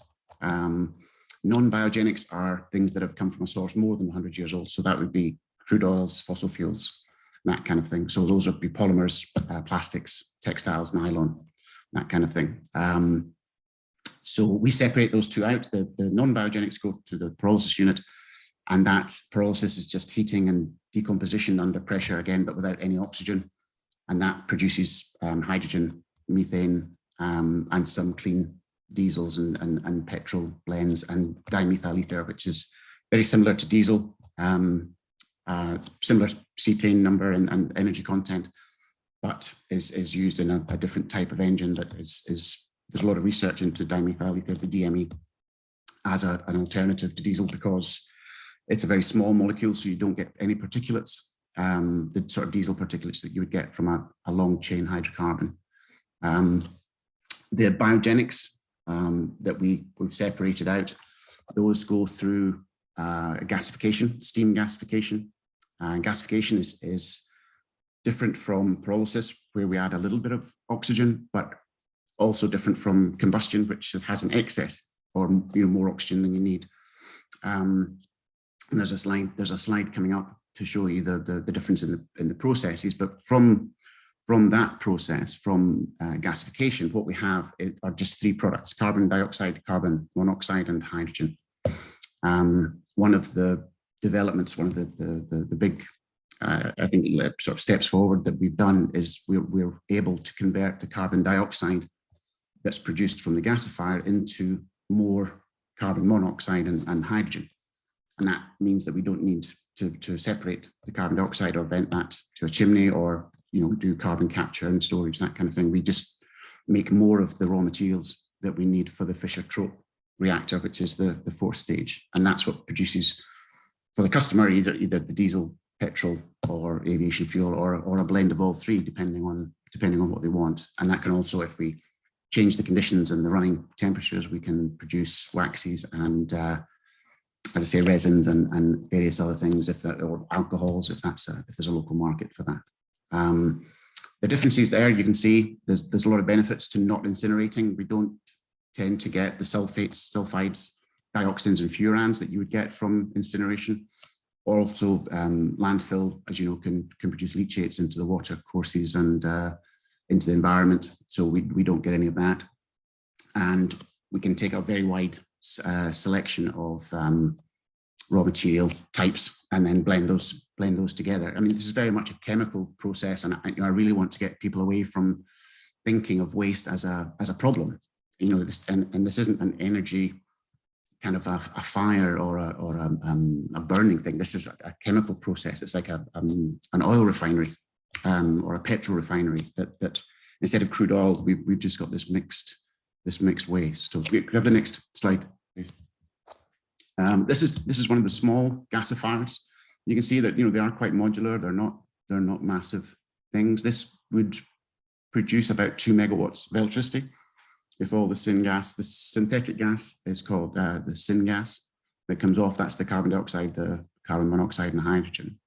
Non-biogenics are things that have come from a source more than 100 years old. So that would be crude oils, fossil fuels, that kind of thing. So those would be polymers, plastics, textiles, nylon, that kind of thing. So we separate those two out. The non-biogenics go to the pyrolysis unit, and that pyrolysis is just heating and decomposition under pressure again, but without any oxygen. And that produces hydrogen, methane, and some clean diesels and petrol blends, and dimethyl ether, which is very similar to diesel, similar cetane number and energy content, but is used in a different type of engine that there's a lot of research into dimethyl ether, the DME, as an alternative to diesel, because It's a very small molecule, so you don't get any particulates, the sort of diesel particulates that you would get from a long chain hydrocarbon. The biogenics that we've separated out, those go through gasification, steam gasification. Gasification is different from pyrolysis, where we add a little bit of oxygen, but also different from combustion, which has an excess or more oxygen than you need. And there's a slide coming up to show you the difference in the processes. But from that process, from gasification, what we have are just 3 products: carbon dioxide, carbon monoxide, and hydrogen. One of the developments, one of the big, I think, sort of steps forward that we've done is we're able to convert the carbon dioxide that's produced from the gasifier into more carbon monoxide and hydrogen. And that means that we don't need to separate the carbon dioxide or vent that to a chimney or do carbon capture and storage, that kind of thing. We just make more of the raw materials that we need for the Fischer-Tropsch reactor, which is the 4th stage. And that's what produces for the customer either the diesel, petrol, or aviation fuel, or a blend of all 3, depending on what they want. And that can also, if we change the conditions and the running temperatures, we can produce waxes and as I say, resins and various other things, or alcohols, if there's a local market for that. The differences there, you can see there's a lot of benefits to not incinerating. We don't tend to get the sulfates, sulfides, dioxins, and furans that you would get from incineration. Also, landfill, as you know, can produce leachates into the water courses and into the environment. So we don't get any of that. And we can take a very wide selection of raw material types and then blend those together. I mean, this is very much a chemical process, and I really want to get people away from thinking of waste as a problem. This isn't an energy kind of a fire or a burning thing. This is a chemical process. It's like an oil refinery or a petrol refinery that instead of crude oil, we've just got this mixed waste. So we have the next slide. This is one of the small gasifiers. You can see that they are quite modular. They're not massive things. This would produce about 2 megawatts of electricity. If all the syngas, the synthetic gas is called the syngas that comes off, that's the carbon dioxide, the carbon monoxide, and hydrogen.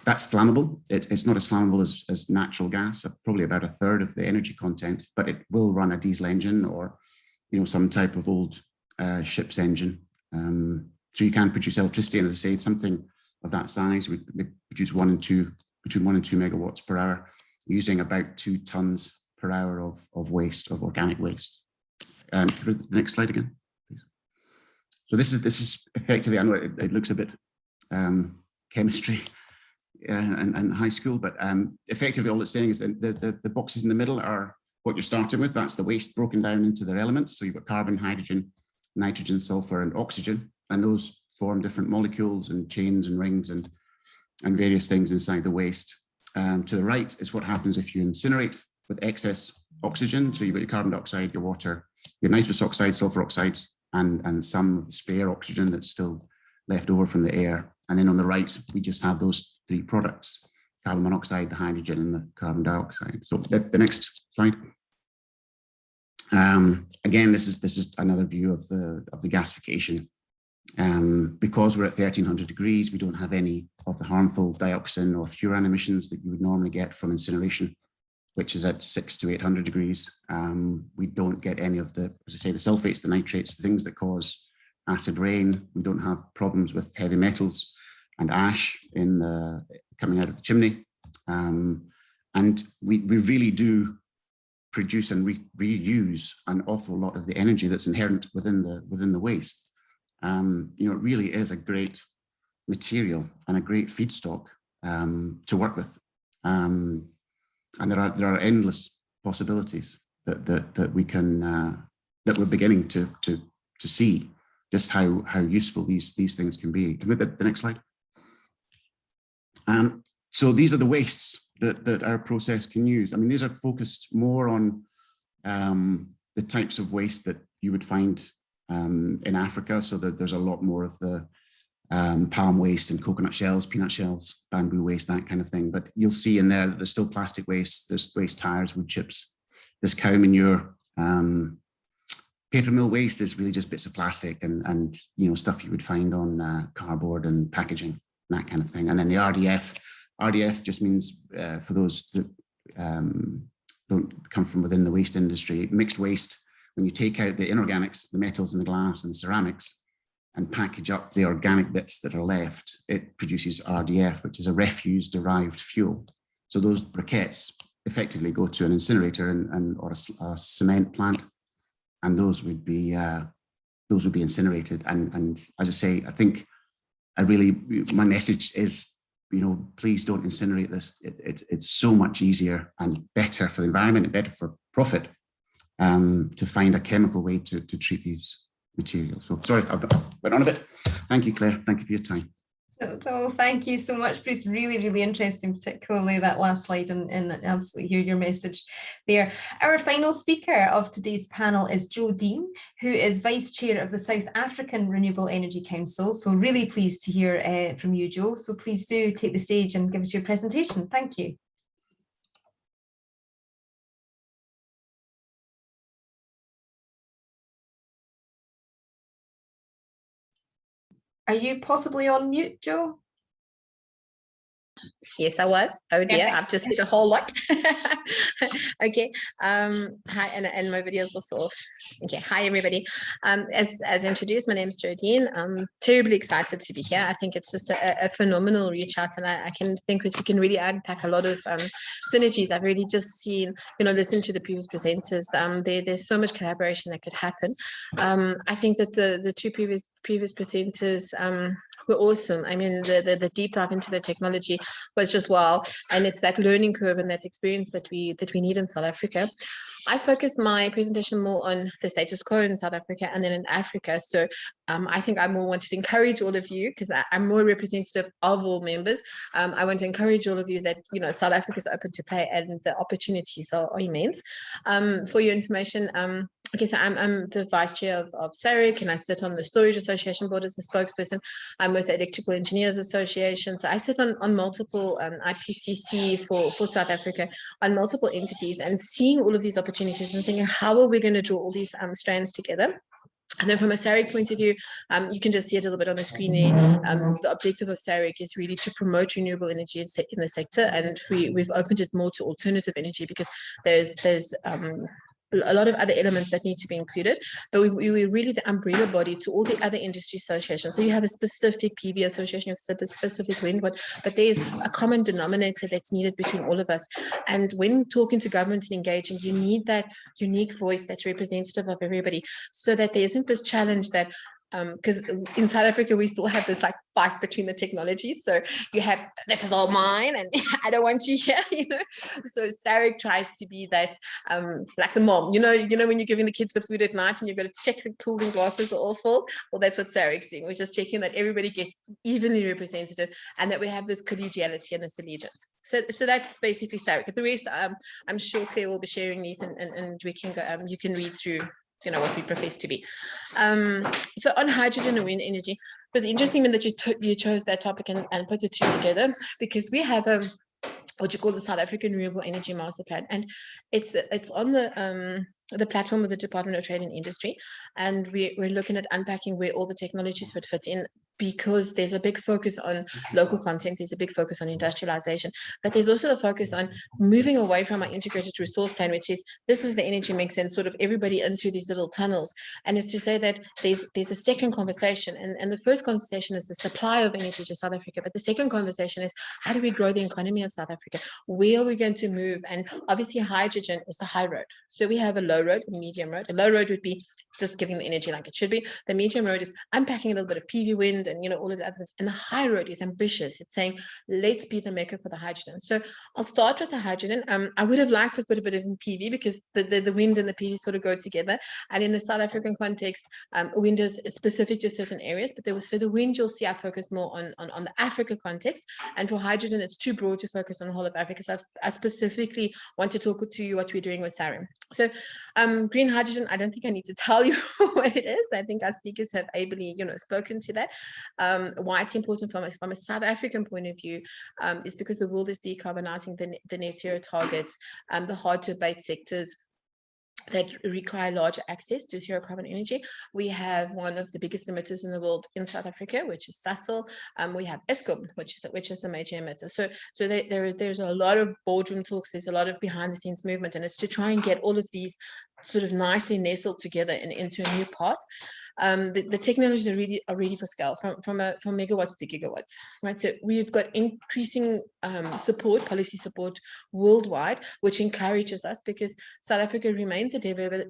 That's flammable. It's not as flammable as natural gas, probably about 1/3 of the energy content, but it will run a diesel engine or some type of old ship's engine. So you can produce electricity, and as I say, something of that size, we produce between 1 and 2 megawatts per hour, using about 2 tons per hour of waste, of organic waste. The next slide again, please. So this is effectively, I know it looks a bit chemistry and high school, but effectively all it's saying is that the boxes in the middle are what you're starting with. That's the waste broken down into their elements. So you've got carbon, hydrogen, nitrogen, sulfur, and oxygen, and those form different molecules and chains and rings and various things inside the waste. To the right is what happens if you incinerate with excess oxygen. So you've got your carbon dioxide, your water, your nitrous oxide, sulfur oxides, and some of the spare oxygen that's still left over from the air. And then on the right, we just have those 3 products: carbon monoxide, the hydrogen, and the carbon dioxide. So the next slide. Again, this is another view of the gasification. Because we're at 1300 degrees, we don't have any of the harmful dioxin or furan emissions that you would normally get from incineration, which is at 600 to 800 degrees. We don't get any of the, as I say, the sulfates, the nitrates, the things that cause acid rain. We don't have problems with heavy metals and ash coming out of the chimney. And we really do produce and reuse an awful lot of the energy that's inherent within the waste. It really is a great material and a great feedstock to work with. And there are endless possibilities that we can that we're beginning to see just how useful these things can be. Can we get the next slide? So these are the wastes that our process can use. I mean, these are focused more on the types of waste that you would find in Africa. So that there's a lot more of the palm waste and coconut shells, peanut shells, bamboo waste, that kind of thing. But you'll see in there that there's still plastic waste, there's waste tires, wood chips, there's cow manure. Paper mill waste is really just bits of plastic and you know, stuff you would find on cardboard and packaging, that kind of thing. And then the RDF just means, for those that don't come from within the waste industry, mixed waste. When you take out the inorganics, the metals and the glass and the ceramics, and package up the organic bits that are left, it produces RDF, which is a refuse-derived fuel. So those briquettes effectively go to an incinerator or a cement plant, and those would be incinerated. And as I say, I think my message is, you know, please don't incinerate this. It's so much easier and better for the environment and better for profit to find a chemical way to treat these materials. So sorry, I went on a bit. Thank you, Claire. Thank you for your time. Oh, thank you so much, Bruce. Really, really interesting, particularly that last slide, and absolutely hear your message there. Our final speaker of today's panel is Joe Dean, who is Vice Chair of the South African Renewable Energy Council. So really pleased to hear from you, Joe. So please do take the stage and give us your presentation. Thank you. Are you possibly on mute, Joe? Yes, I was. Oh dear, I've just hit a whole lot. Okay. Hi, and my video is also off. Okay. Hi, everybody. As introduced, my name is Jo Dean. I'm terribly excited to be here. I think it's just a phenomenal reach out, and I can think we can really unpack a lot of synergies. I've really just seen, you know, listened to the previous presenters. There's so much collaboration that could happen. I think that the two previous presenters were awesome. I mean, the deep dive into the technology was just wow, and it's that learning curve and that experience that we need in South Africa. I focused my presentation more on the status quo in South Africa and then in Africa. So I think I more wanted to encourage all of you, because I'm more representative of all members. I want to encourage all of you that, you know, South Africa is open to play and the opportunities are immense. For your information, okay, so I'm the vice chair of SARIC, and I sit on the Storage Association board as a spokesperson. I'm with the Electrical Engineers Association. So I sit on multiple IPCC for South Africa, on multiple entities, and seeing all of these opportunities and thinking, how are we going to draw all these strands together? And then from a SARIC point of view, you can just see it a little bit on the screen there. The objective of SARIC is really to promote renewable energy in the sector, and we've opened it more to alternative energy, because there's a lot of other elements that need to be included, but we're really the umbrella body to all the other industry associations. So you have a specific PV association, you have a specific wind one, but there's a common denominator that's needed between all of us. And when talking to government and engaging, you need that unique voice that's representative of everybody, so that there isn't this challenge that because in South Africa, we still have this like fight between the technologies. So you have, this is all mine and I don't want you here, you know. So SARIC tries to be that, like the mom, you know, when you're giving the kids the food at night and you've got to check the cooling glasses are all full. Well, that's what SARIC's doing. We're just checking that everybody gets evenly represented and that we have this collegiality and this allegiance. So that's basically SARIC. But the rest, I'm sure Claire will be sharing these and we can go, you can read through, you know, what we profess to be. So on hydrogen and wind energy, it was interesting that you chose that topic and put the two together, because we have what you call the South African Renewable Energy Master Plan, and it's on the platform of the Department of Trade and Industry, and we're looking at unpacking where all the technologies would fit in, because there's a big focus on local content, there's a big focus on industrialization, but there's also the focus on moving away from our integrated resource plan, which is this is the energy mix and sort of everybody into these little tunnels. And it's to say that there's a second conversation, and the first conversation is the supply of energy to South Africa, but the second conversation is how do we grow the economy of South Africa? Where are we going to move? And obviously hydrogen is the high road. So we have a low road, a medium road. A low road would be just giving the energy like it should be. The medium road is unpacking a little bit of PV wind and, you know, all of the other things. And the high road is ambitious. It's saying, let's be the maker for the hydrogen. So I'll start with the hydrogen. I would have liked to put a bit of PV, because the wind and the PV sort of go together. And in the South African context, wind is specific to certain areas, but so the wind, you'll see I focus more on the Africa context. And for hydrogen, it's too broad to focus on the whole of Africa. So I specifically want to talk to you what we're doing with SARIM. So green hydrogen, I don't think I need to tell you what it is. I think our speakers have ably, you know, spoken to that. Why it's important from a South African point of view is because the world is decarbonizing the net zero targets, the hard to abate sectors that require larger access to zero carbon energy. We have one of the biggest emitters in the world in South Africa, which is Sasol. We have Eskom, which is a major emitter. So there's a lot of boardroom talks. There's a lot of behind the scenes movement, and it's to try and get all of these sort of nicely nestled together and into a new path. The technologies are ready for scale from megawatts to gigawatts, right? So we've got increasing support, policy support worldwide, which encourages us, because South Africa remains a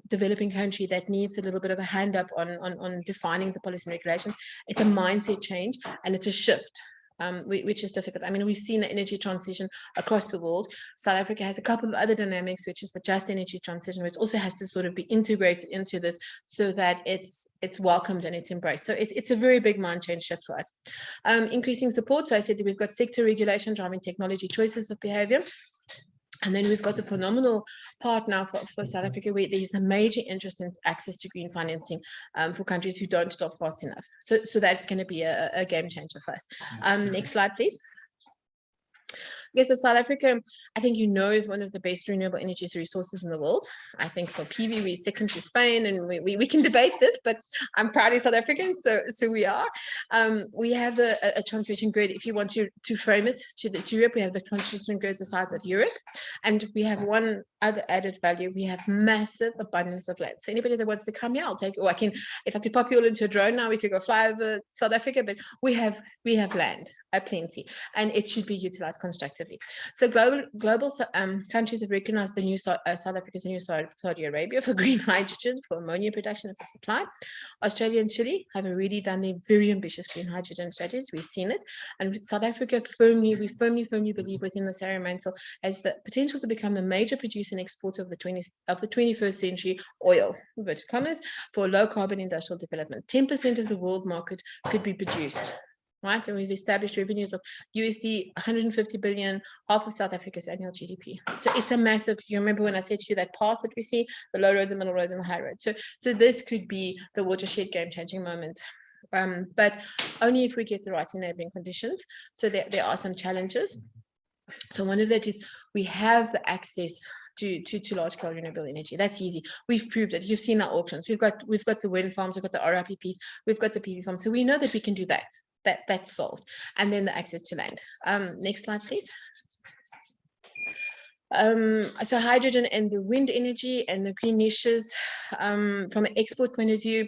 developing country that needs a little bit of a hand up on defining the policy and regulations. It's a mindset change and it's a shift. Which is difficult. I mean, we've seen the energy transition across the world. South Africa has a couple of other dynamics, which is the just energy transition, which also has to sort of be integrated into this so that it's welcomed and it's embraced. So it's a very big mind change shift for us. Increasing support. So I said that we've got sector regulation driving technology choices of behavior. And then we've got the phenomenal part now for South Africa, where there's a major interest in access to green financing for countries who don't stop fast enough. So that's going to be a game changer for us. Next slide, please. Yes, so South Africa, I think is one of the best renewable energy resources in the world. I think for PV, we're second to Spain, and we can debate this, but I'm proudly South African, so we are. We have a transmission grid. If you want to frame it to Europe, we have the transmission grid the size of Europe, and we have one other added value. We have massive abundance of land. So anybody that wants to come here, I'll take. Or if I could pop you all into a drone now, we could go fly over South Africa. But we have land plenty, and it should be utilized constructively. So global countries have recognized the new South Africa's new Saudi Arabia for green hydrogen, for ammonia production and for supply. Australia and Chile have already done their very ambitious green hydrogen strategies. We've seen it, and with South Africa we firmly believe within the Sarah Mantle as the potential to become the major producer and exporter of the 21st century oil, inverted commas, for low carbon industrial development. 10% of the world market could be produced. Right, and we've established revenues of USD 150 billion, half of South Africa's annual GDP. So it's a massive. You remember when I said to you that path that we see, the low road, the middle road, and the high road. So this could be the watershed game-changing moment, but only if we get the right enabling conditions. So there are some challenges. So one of that is we have the access to large-scale renewable energy. That's easy. We've proved it. You've seen our auctions. We've got the wind farms. We've got the RIPPs. We've got the PV farms. So we know that we can do that. That's solved. And then the access to land. Next slide, please. So hydrogen and the wind energy and the green niches, from an export point of view,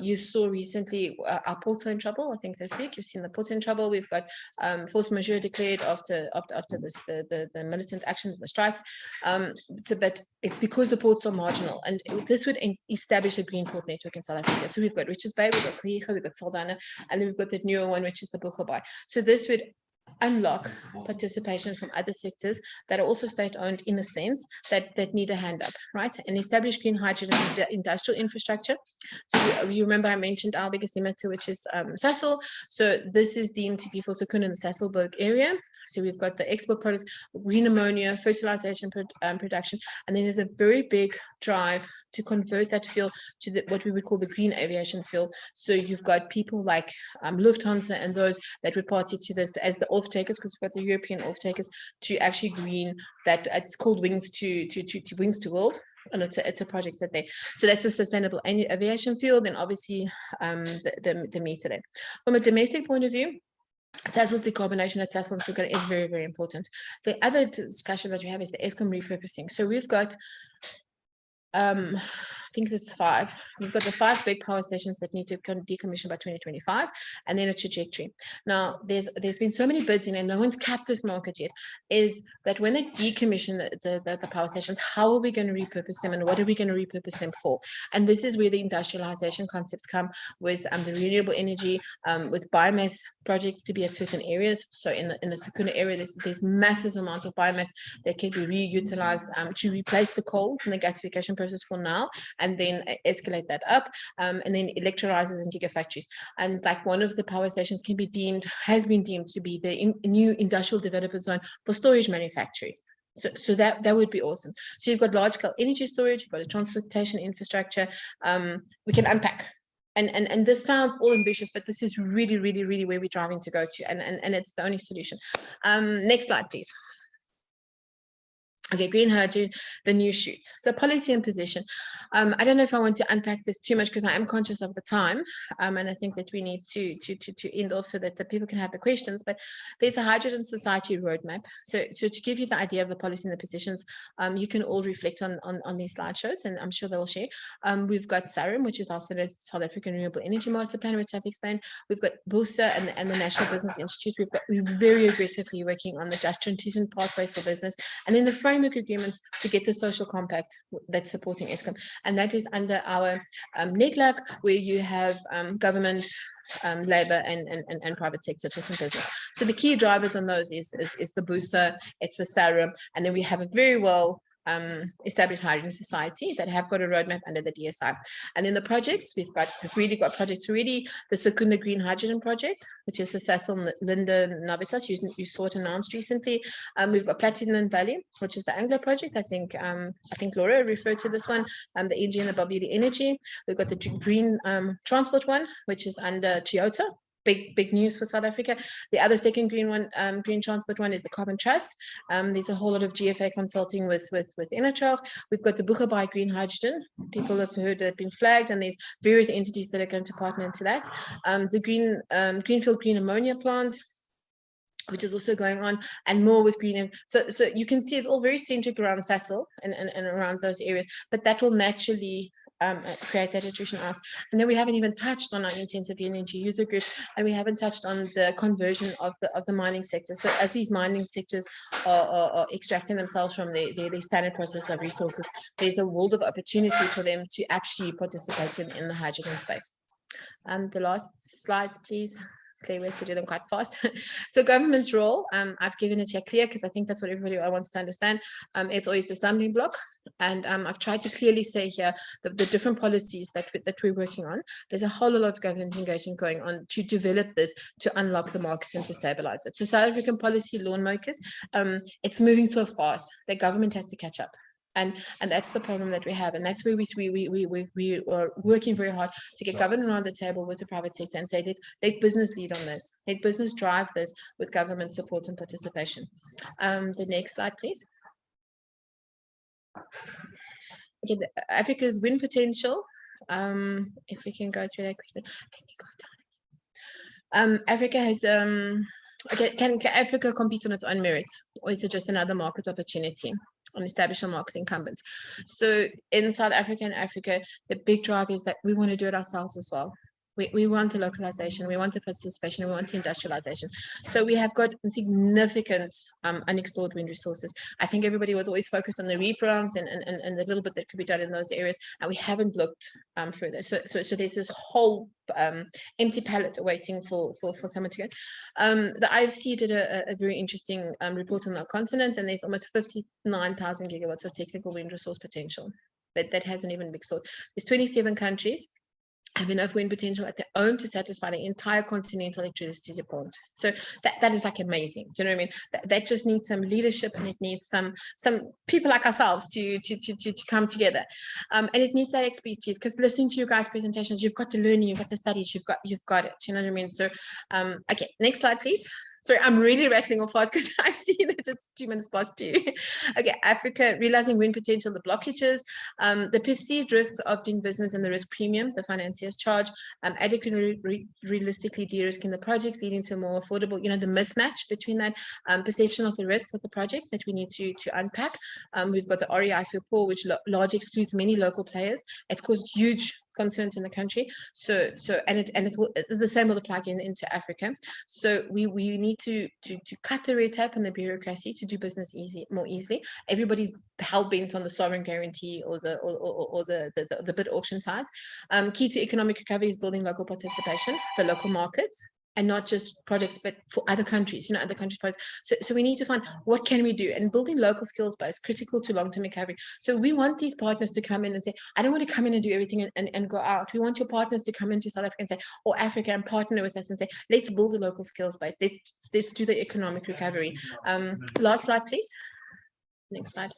you saw recently our ports are in trouble. I think this week you've seen the ports in trouble. We've got force majeure declared after this, the militant actions and the strikes. But it's because the ports are marginal, and this would establish a green port network in South Africa. So we've got Richards Bay, we've got Kruger, we've got Saldanha, and then we've got the newer one, which is the Buchabay. So this would unlock participation from other sectors that are also state-owned in a sense that need a hand up, right? And establish green hydrogen industrial infrastructure. So you remember I mentioned our biggest emitter, which is Sasol. So this is deemed to be for Sekunda in the Sasolburg area. So we've got the export products, green ammonia, fertilization production, and then there's a very big drive to convert that fuel to what we would call the green aviation fuel. So you've got people like Lufthansa and those that would party to this as the off-takers, because we've got the European off-takers to actually green that. It's called Wings to Wings to World. And it's a project that so that's a sustainable aviation fuel. Then obviously the methane. From a domestic point of view, Sasol decarbonation at Sasol and Sugar is very, very important. The other discussion that we have is the Eskom repurposing. So we've got, I think there's 5. We've got the 5 big power stations that need to decommission by 2025, and then a trajectory. Now, there's been so many bids in, and no one's capped this market yet, is that when they decommission the power stations, how are we going to repurpose them, and what are we going to repurpose them for? And this is where the industrialization concepts come with the renewable energy, with biomass projects to be at certain areas. So in the Sekunda area, there's massive amount of biomass that can be reutilized to replace the coal in the gasification process for now, and then escalate that up, and then electrolyzers and gigafactories. And like one of the power stations has been deemed to be the new industrial development zone for storage manufacturing. So that would be awesome. So you've got large scale energy storage, you've got a transportation infrastructure. We can unpack. And this sounds all ambitious, but this is really, really, really where we're driving to go to, and it's the only solution. Next slide, please. Okay, green hydrogen, the new shoots. So policy and position. I don't know if I want to unpack this too much because I am conscious of the time, and I think that we need to end off so that the people can have the questions. But there's a hydrogen society roadmap. So to give you the idea of the policy and the positions, you can all reflect on these slideshows, and I'm sure they'll share. We've got SAREM, which is our South African Renewable Energy Master Plan, which I've explained. We've got BUSA and the National Business Institute. We're very aggressively working on the just transition pathways for business, and then the framework agreements to get the social compact that's supporting Eskom, and that is under our network, where you have government, labor, and private sector talking business. So the key drivers on those is the BUSA, it's the SAREM, and then we have a very well established hydrogen society that have got a roadmap under the DSI. And in the projects, we've really got projects already. The Secunda Green Hydrogen Project, which is the Sasol Linda Navitas, you saw it announced recently. We've got Platinum Valley, which is the Anglo project. I think Laura referred to this one, the ENG and the Babili Energy. We've got the Green Transport one, which is under Toyota. Big news for South Africa. The other second green one, green transport one, is the Carbon Trust. There's a whole lot of GFA consulting with Inatrel. We've got the Buchabai Green Hydrogen. People have heard that been flagged, and there's various entities that are going to partner into that. The Greenfield Green Ammonia plant, which is also going on, and more with green. So you can see it's all very centered around Sasol and around those areas, but that will naturally create that attrition out. And then we haven't even touched on our intensive energy user group, and we haven't touched on the conversion of the mining sector. So as these mining sectors are extracting themselves from their standard process of resources, there's a world of opportunity for them to actually participate in the hydrogen space. The last slides, please. Okay, we have to do them quite fast. So government's role, I've given it here clear because I think that's what everybody wants to understand. It's always the stumbling block. And I've tried to clearly say here the different policies that we're working on. There's a whole lot of government engagement going on to develop this, to unlock the market and to stabilize it. So South African policy lawmakers, it's moving so fast that government has to catch up. And that's the problem that we have, and that's where we are working very hard to get government around the table with the private sector and say let business lead on this, let business drive this with government support and participation. The next slide, please. Okay, Africa's wind potential. If we can go through that quickly, can you go down? Africa has okay, can Africa compete on its own merits, or is it just another market opportunity on established market incumbents? So in South Africa and Africa, the big drive is that we want to do it ourselves as well. We want the localization, we want the participation, we want the industrialization. So we have got significant unexplored wind resources. I think everybody was always focused on the reprograms and the little bit that could be done in those areas, and we haven't looked further. So there's this whole empty palette waiting for someone to go. The IFC did a very interesting report on our continent, and there's almost 59,000 gigawatts of technical wind resource potential that hasn't even been explored. There's 27 countries have enough wind potential at their own to satisfy the entire continental electricity demand. So that is like amazing. Do you know what I mean? That just needs some leadership, and it needs some people like ourselves to come together. And it needs that expertise, because listening to you guys' presentations, you've got to learn, you've got to study, you've got it. You know what I mean? So okay, next slide, please. Sorry, I'm really rattling off fast because I see that it's 2 minutes past 2. Okay, Africa, realizing wind potential, the blockages, the perceived risks of doing business and the risk premium, the financiers charge, adequately realistically de-risking the projects, leading to a more affordable, the mismatch between that perception of the risks of the projects that we need to unpack. We've got the REI FIPOR, which largely excludes many local players. It's caused huge concerns in the country. So the same will apply again into Africa. So we need to cut the red tape and the bureaucracy to do business more easily. Everybody's hell bent on the sovereign guarantee or the bid auction sides. Key to economic recovery is building local participation, the local markets, and not just projects, but for other countries, other countries' projects. So we need to find what can we do, and building local skills base critical to long-term recovery. So we want these partners to come in and say, I don't want to come in and do everything and go out. We want your partners to come into South Africa and say, or Africa, and partner with us and say, let's build a local skills base. Let's do the economic recovery. Last slide, please. Next slide.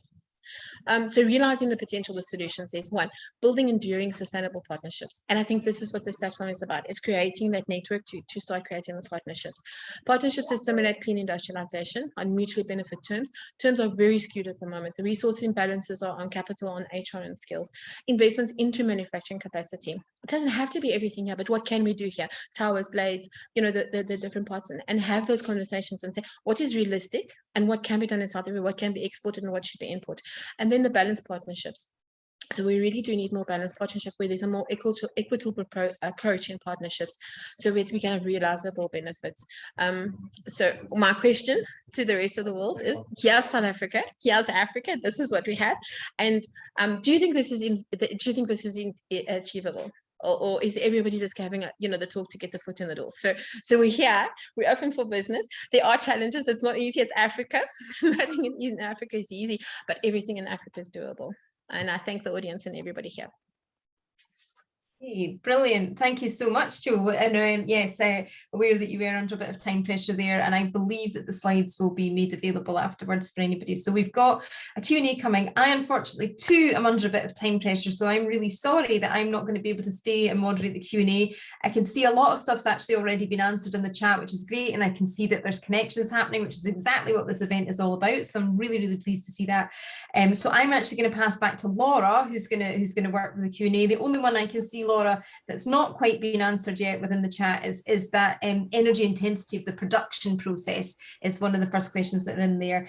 So realizing the potential of solutions is one, building enduring sustainable partnerships. And I think this is what this platform is about. It's creating that network to start creating the partnerships. Partnerships that stimulate clean industrialization on mutually benefit terms. Terms are very skewed at the moment. The resource imbalances are on capital, on HR and skills. Investments into manufacturing capacity. It doesn't have to be everything here, but what can we do here? Towers, blades, the different parts, and have those conversations and say, what is realistic and what can be done in South Africa, what can be exported and what should be imported. And then the balanced partnerships. So we really do need more balanced partnership where there's a more equitable approach in partnerships so that we can have realizable benefits. So my question to the rest of the world is, here's South Africa, here's Africa, this is what we have. And do you think this is achievable? Or is everybody just having the talk to get the foot in the door? So we're here, we're open for business. There are challenges. It's not easy. It's Africa. Nothing in Africa is easy, but everything in Africa is doable. And I thank the audience and everybody here. Hey, brilliant. Thank you so much, Jo. And yes, aware that you were under a bit of time pressure there, and I believe that the slides will be made available afterwards for anybody. So we've got a Q&A coming. I unfortunately too am under a bit of time pressure, so I'm really sorry that I'm not going to be able to stay and moderate the Q&A. I can see a lot of stuff's actually already been answered in the chat, which is great, and I can see that there's connections happening, which is exactly what this event is all about. So I'm really, really pleased to see that. So I'm actually going to pass back to Laura, who's going to work with the Q&A. The only one I can see, Laura, that's not quite been answered yet within the chat is that energy intensity of the production process is one of the first questions that are in there.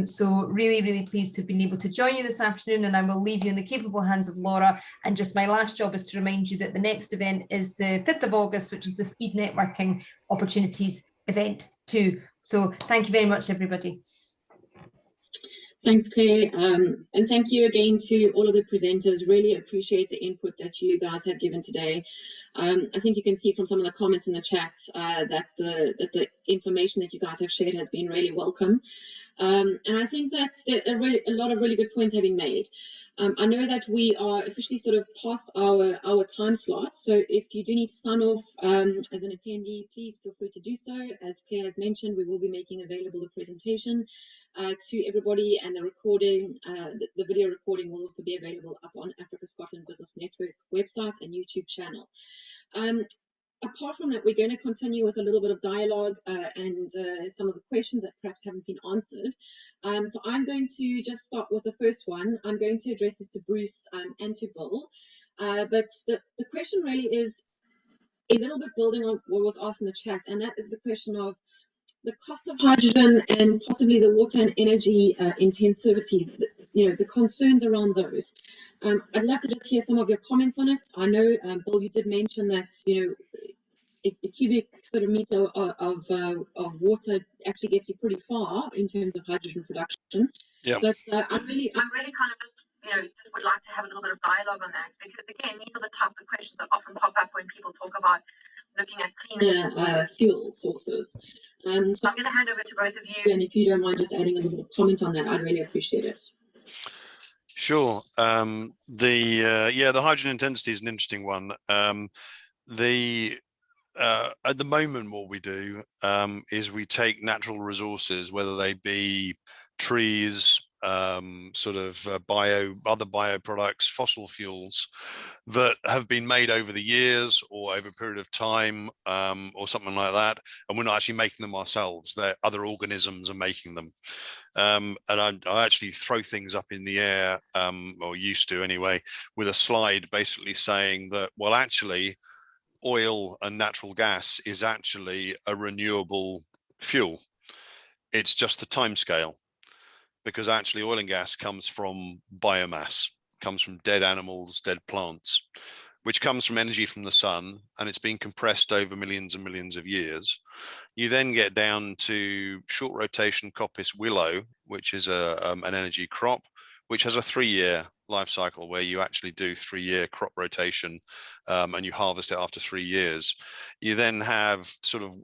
So really, really pleased to have been able to join you this afternoon, and I will leave you in the capable hands of Laura. And just my last job is to remind you that the next event is the 5th of August, which is the Speed Networking Opportunities event too. So thank you very much, everybody. Thanks, Claire. And thank you again to all of the presenters. Really appreciate the input that you guys have given today. I think you can see from some of the comments in the chat that the information that you guys have shared has been really welcome. And I think that a lot of really good points have been made. I know that we are officially sort of past our time slot, so if you do need to sign off as an attendee, please feel free to do so. As Claire has mentioned, we will be making available the presentation to everybody, and the recording, the video recording will also be available up on Africa Scotland Business Network website and YouTube channel. Apart from that, we're going to continue with a little bit of dialogue and some of the questions that perhaps haven't been answered. So I'm going to just start with the first one. I'm going to address this to Bruce and to Bill. But the question really is a little bit building on what was asked in the chat, and that is the question of the cost of hydrogen and possibly the water and energy intensivity, the concerns around those. I'd love to just hear some of your comments on it. I know, Bill, you did mention that, a cubic sort of meter of water actually gets you pretty far in terms of hydrogen production. Yeah. But I'm really kind of just would like to have a little bit of dialogue on that, because again, these are the types of questions that often pop up when people talk about looking at cleaner fuel sources. So I'm going to hand over to both of you, and if you don't mind just adding a little comment on that, I'd really appreciate it. Sure. The hydrogen intensity is an interesting one. At the moment, what we do is we take natural resources, whether they be trees, other bioproducts, fossil fuels that have been made over the years or over a period of time, or something like that, and we're not actually making them ourselves. They're other organisms are making them. And I actually throw things up in the air, or used to anyway, with a slide basically saying that, well, actually, oil and natural gas is actually a renewable fuel. It's just the time scale, because actually oil and gas comes from biomass, comes from dead animals, dead plants, which comes from energy from the sun, and it's been compressed over millions and millions of years. You then get down to short rotation coppice willow, which is an energy crop, which has a 3-year life cycle where you actually do 3-year crop rotation, and you harvest it after 3 years. You then have sort of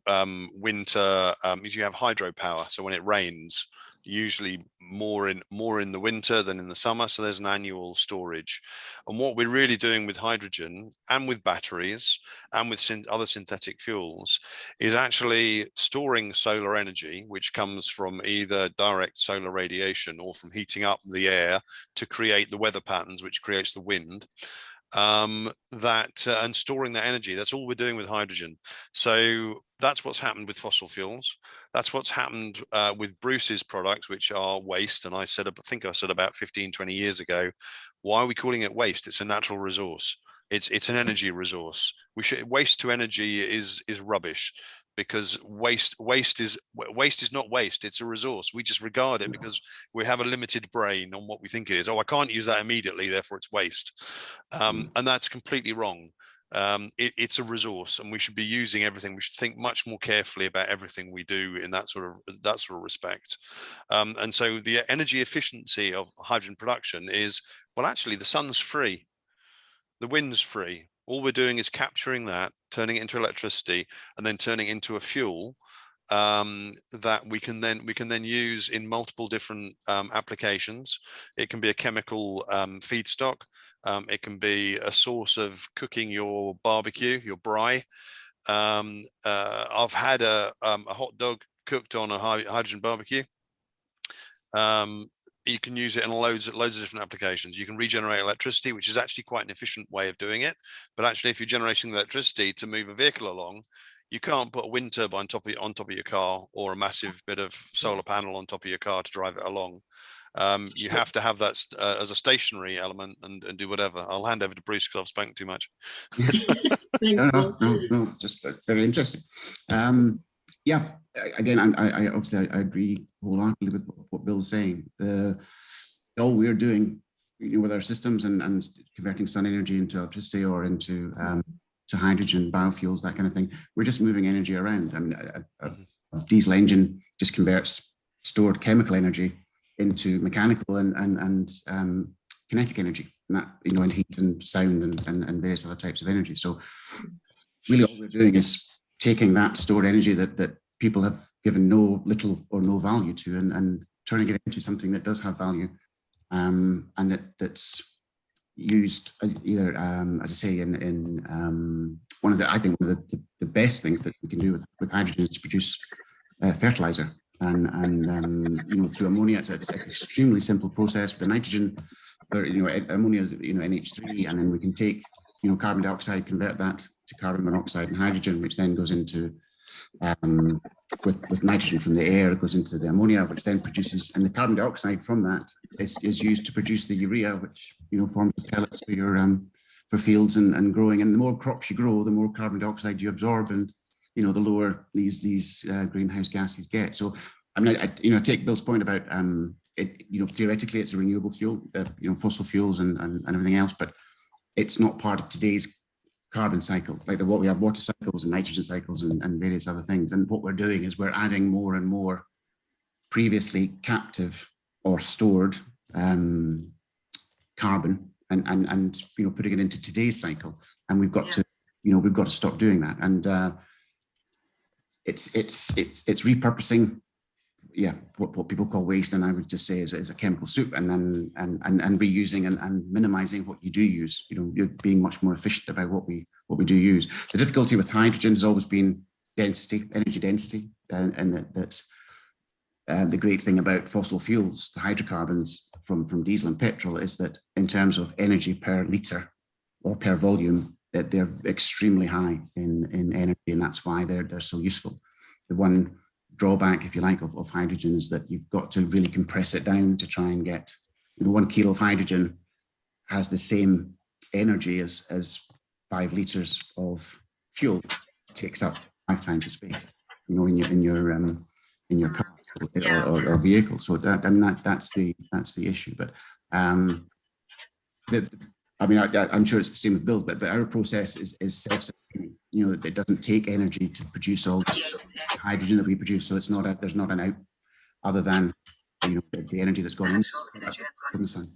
winter, you have hydropower. So when it rains, usually more in the winter than in the summer, so there's an annual storage. And what we're really doing with hydrogen and with batteries and with other synthetic fuels is actually storing solar energy, which comes from either direct solar radiation or from heating up the air to create the weather patterns, which creates the wind. And storing that energy. That's all we're doing with hydrogen. So that's what's happened with fossil fuels. That's what's happened with Bruce's products, which are waste. And I think I said about 15, 20 years ago, why are we calling it waste? It's a natural resource. It's an energy resource. Waste to energy is rubbish, because waste is not waste. It's a resource. We just regard it because we have a limited brain on what we think it is. Oh, I can't use that immediately, therefore it's waste. And that's completely wrong. It's a resource, and we should be using everything. We should think much more carefully about everything we do in that sort of respect. And so the energy efficiency of hydrogen production is, well, actually the sun's free, the wind's free. All we're doing is capturing that, turning it into electricity, and then turning it into a fuel that we can then use in multiple different applications. It can be a chemical feedstock. It can be a source of cooking your barbecue, your braai. I've had a hot dog cooked on a hydrogen barbecue. You can use it in loads of different applications. You can regenerate electricity, which is actually quite an efficient way of doing it. But actually, if you're generating electricity to move a vehicle along, you can't put a wind turbine on top of your car, or a massive bit of solar panel on top of your car to drive it along. You have to have that as a stationary element and do whatever. I'll hand over to Bruce because I've spoken too much. No, just very interesting. Yeah, again, I obviously I agree wholeheartedly with what Bill's saying. All we're doing, with our systems and converting sun energy into electricity or into to hydrogen, biofuels, that kind of thing, we're just moving energy around. I mean, a diesel engine just converts stored chemical energy into mechanical and kinetic energy, and that, and heat and sound and various other types of energy. So really all we're doing is taking that stored energy that people have given little or no value to, and turning it into something that does have value, and that's used as either, as I say, in one of the best things that we can do with hydrogen is to produce fertilizer, and through ammonia. It's an extremely simple process. The nitrogen, or ammonia is NH3, and then we can take carbon dioxide, convert that to carbon monoxide and hydrogen, which then goes into with nitrogen from the air, it goes into the ammonia, which then produces, and the carbon dioxide from that is used to produce the urea, which forms the pellets for your for fields and growing. And the more crops you grow, the more carbon dioxide you absorb, and the lower these greenhouse gases get. So I mean, I take Bill's point about it. Theoretically, it's a renewable fuel, fossil fuels and everything else, but it's not part of today's carbon cycle. Like what we have water cycles and nitrogen cycles and various other things. And what we're doing is we're adding more and more previously captive or stored carbon and putting it into today's cycle. And we've got to stop doing that. And it's repurposing, what people call waste, and I would just say is a chemical soup, and reusing and minimizing what you do use. You're being much more efficient about what we do use. The difficulty with hydrogen has always been energy density, and that's the great thing about fossil fuels, the hydrocarbons from diesel and petrol, is that in terms of energy per litre or per volume, that they're extremely high in energy, and that's why they're so useful. The one drawback, if you like, of hydrogen is that you've got to really compress it down to try and get 1 kilo of hydrogen has the same energy as 5 litres of fuel. It takes up 5 times the space, in your car or vehicle. So that's the issue. But I'm sure it's the same with Bill, but our process is self-sustaining. It doesn't take energy to produce all this hydrogen that we produce. So there's not an out other than the energy that's gone in from the sun.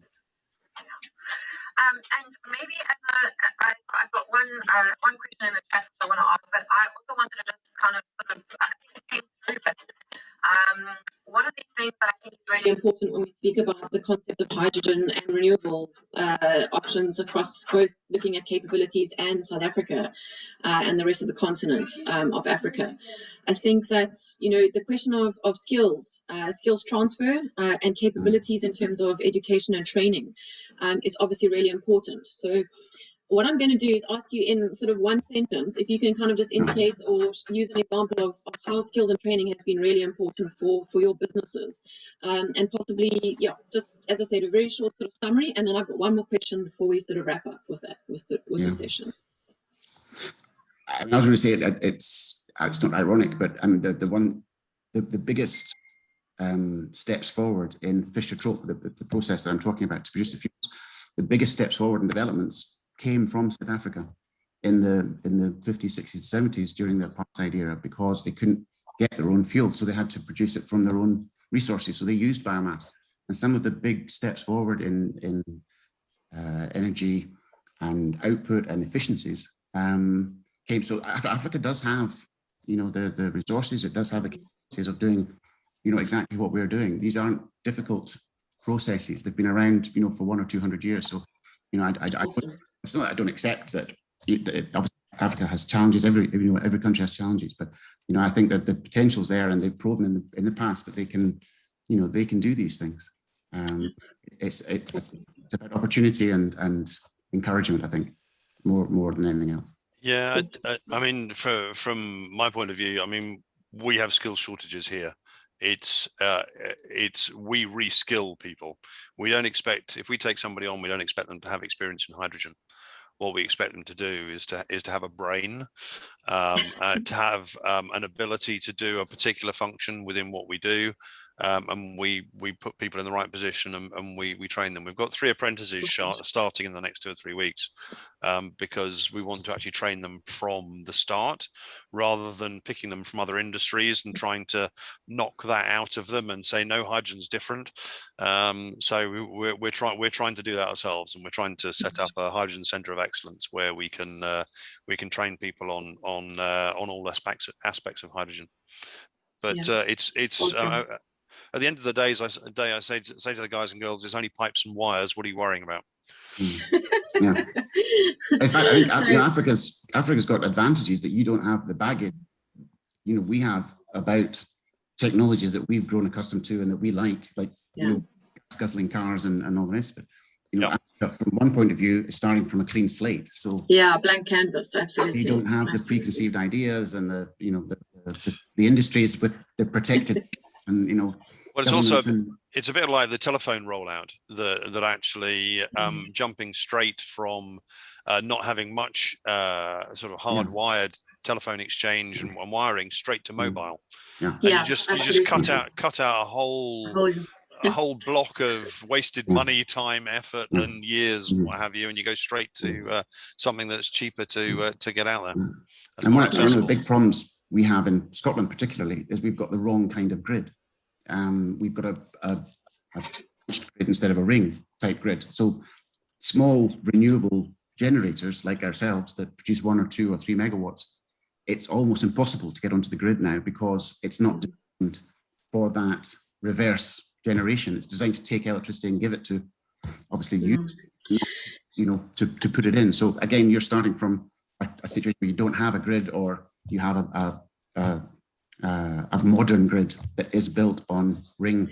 And maybe I've got one question in the chat I want to ask, but I also wanted to just kind of sort of, I think it came through, but One of the things that I think is really important when we speak about the concept of hydrogen and renewables options across both looking at capabilities and South Africa and the rest of the continent of Africa, I think that, you know, the question of skills transfer and capabilities in terms of education and training is obviously really important. So what I'm going to do is ask you in sort of one sentence, if you can kind of just indicate or use an example of how skills and training has been really important for your businesses. And possibly, yeah, just as I said, a very short sort of summary. And then I've got one more question before we sort of wrap up with that, with the session. I was going to say it's not ironic, but the biggest steps forward in Fischer-Tropsch, the process that I'm talking about to produce the fuels, the biggest steps forward in developments came from South Africa in the 50s, 60s, 70s during the apartheid era, because they couldn't get their own fuel, so they had to produce it from their own resources. So they used biomass, and some of the big steps forward in energy and output and efficiencies came. So Africa does have, you know, the resources. It does have the capabilities of doing, you know, exactly what we're doing. These aren't difficult processes. They've been around, you know, for 100 or 200 years. So, you know, it's not that I don't accept that. Obviously Africa has challenges. Every country has challenges, but, you know, I think that the potential's there, and they've proven in the past that they can, you know, they can do these things. It's about opportunity and encouragement, I think, more than anything else. Yeah, I mean, from my point of view, I mean, we have skill shortages here. It's we reskill people. We don't expect, if we take somebody on, we don't expect them to have experience in hydrogen. What we expect them to do is to have a brain, to have an ability to do a particular function within what we do, and we put people in the right position, and we train them. We've got 3 apprentices starting in the next 2 or 3 weeks, because we want to actually train them from the start, rather than picking them from other industries and trying to knock that out of them and say no, hydrogen's different. So we're trying to do that ourselves, and we're trying to set up a hydrogen center of excellence where we can train people on all aspects of hydrogen. But it's awesome. At the end of the day, I say to the guys and girls, there's only pipes and wires. What are you worrying about? Yeah. In fact, I think, you know, Africa's got advantages that you don't have the baggage, you know, we have about technologies that we've grown accustomed to and that we like you know, guzzling cars and all the rest of it. You know, from one point of view, it's starting from a clean slate. So blank canvas, absolutely. You don't have the preconceived ideas and the, you know, the industries with the protected and, you know. Well, it's also it's a bit like the telephone rollout that actually jumping straight from not having much sort of hardwired telephone exchange and wiring straight to mobile. And you just cut out a whole block of wasted money, time, effort, and years, what have you, and you go straight to something that's cheaper to get out there. And one of the big problems we have in Scotland, particularly, is we've got the wrong kind of grid. We've got a grid instead of a ring type grid. So small renewable generators like ourselves that produce 1 or 2 or 3 megawatts, it's almost impossible to get onto the grid now, because it's not designed for that reverse generation. It's designed to take electricity and give it to, obviously, you know, to put it in. So again, you're starting from a situation where you don't have a grid, or you have a modern grid that is built on ring.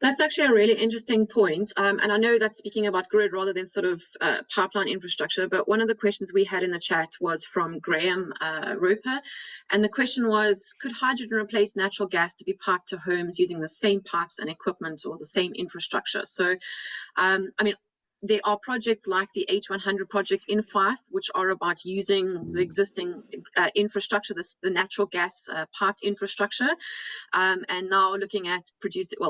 That's actually a really interesting point. And I know that's speaking about grid rather than sort of pipeline infrastructure, but one of the questions we had in the chat was from Graham Roper. And the question was, could hydrogen replace natural gas to be piped to homes using the same pipes and equipment or the same infrastructure? So, I mean, there are projects like the H100 Project in Fife, which are about using the existing infrastructure, the natural gas piped infrastructure, and now looking at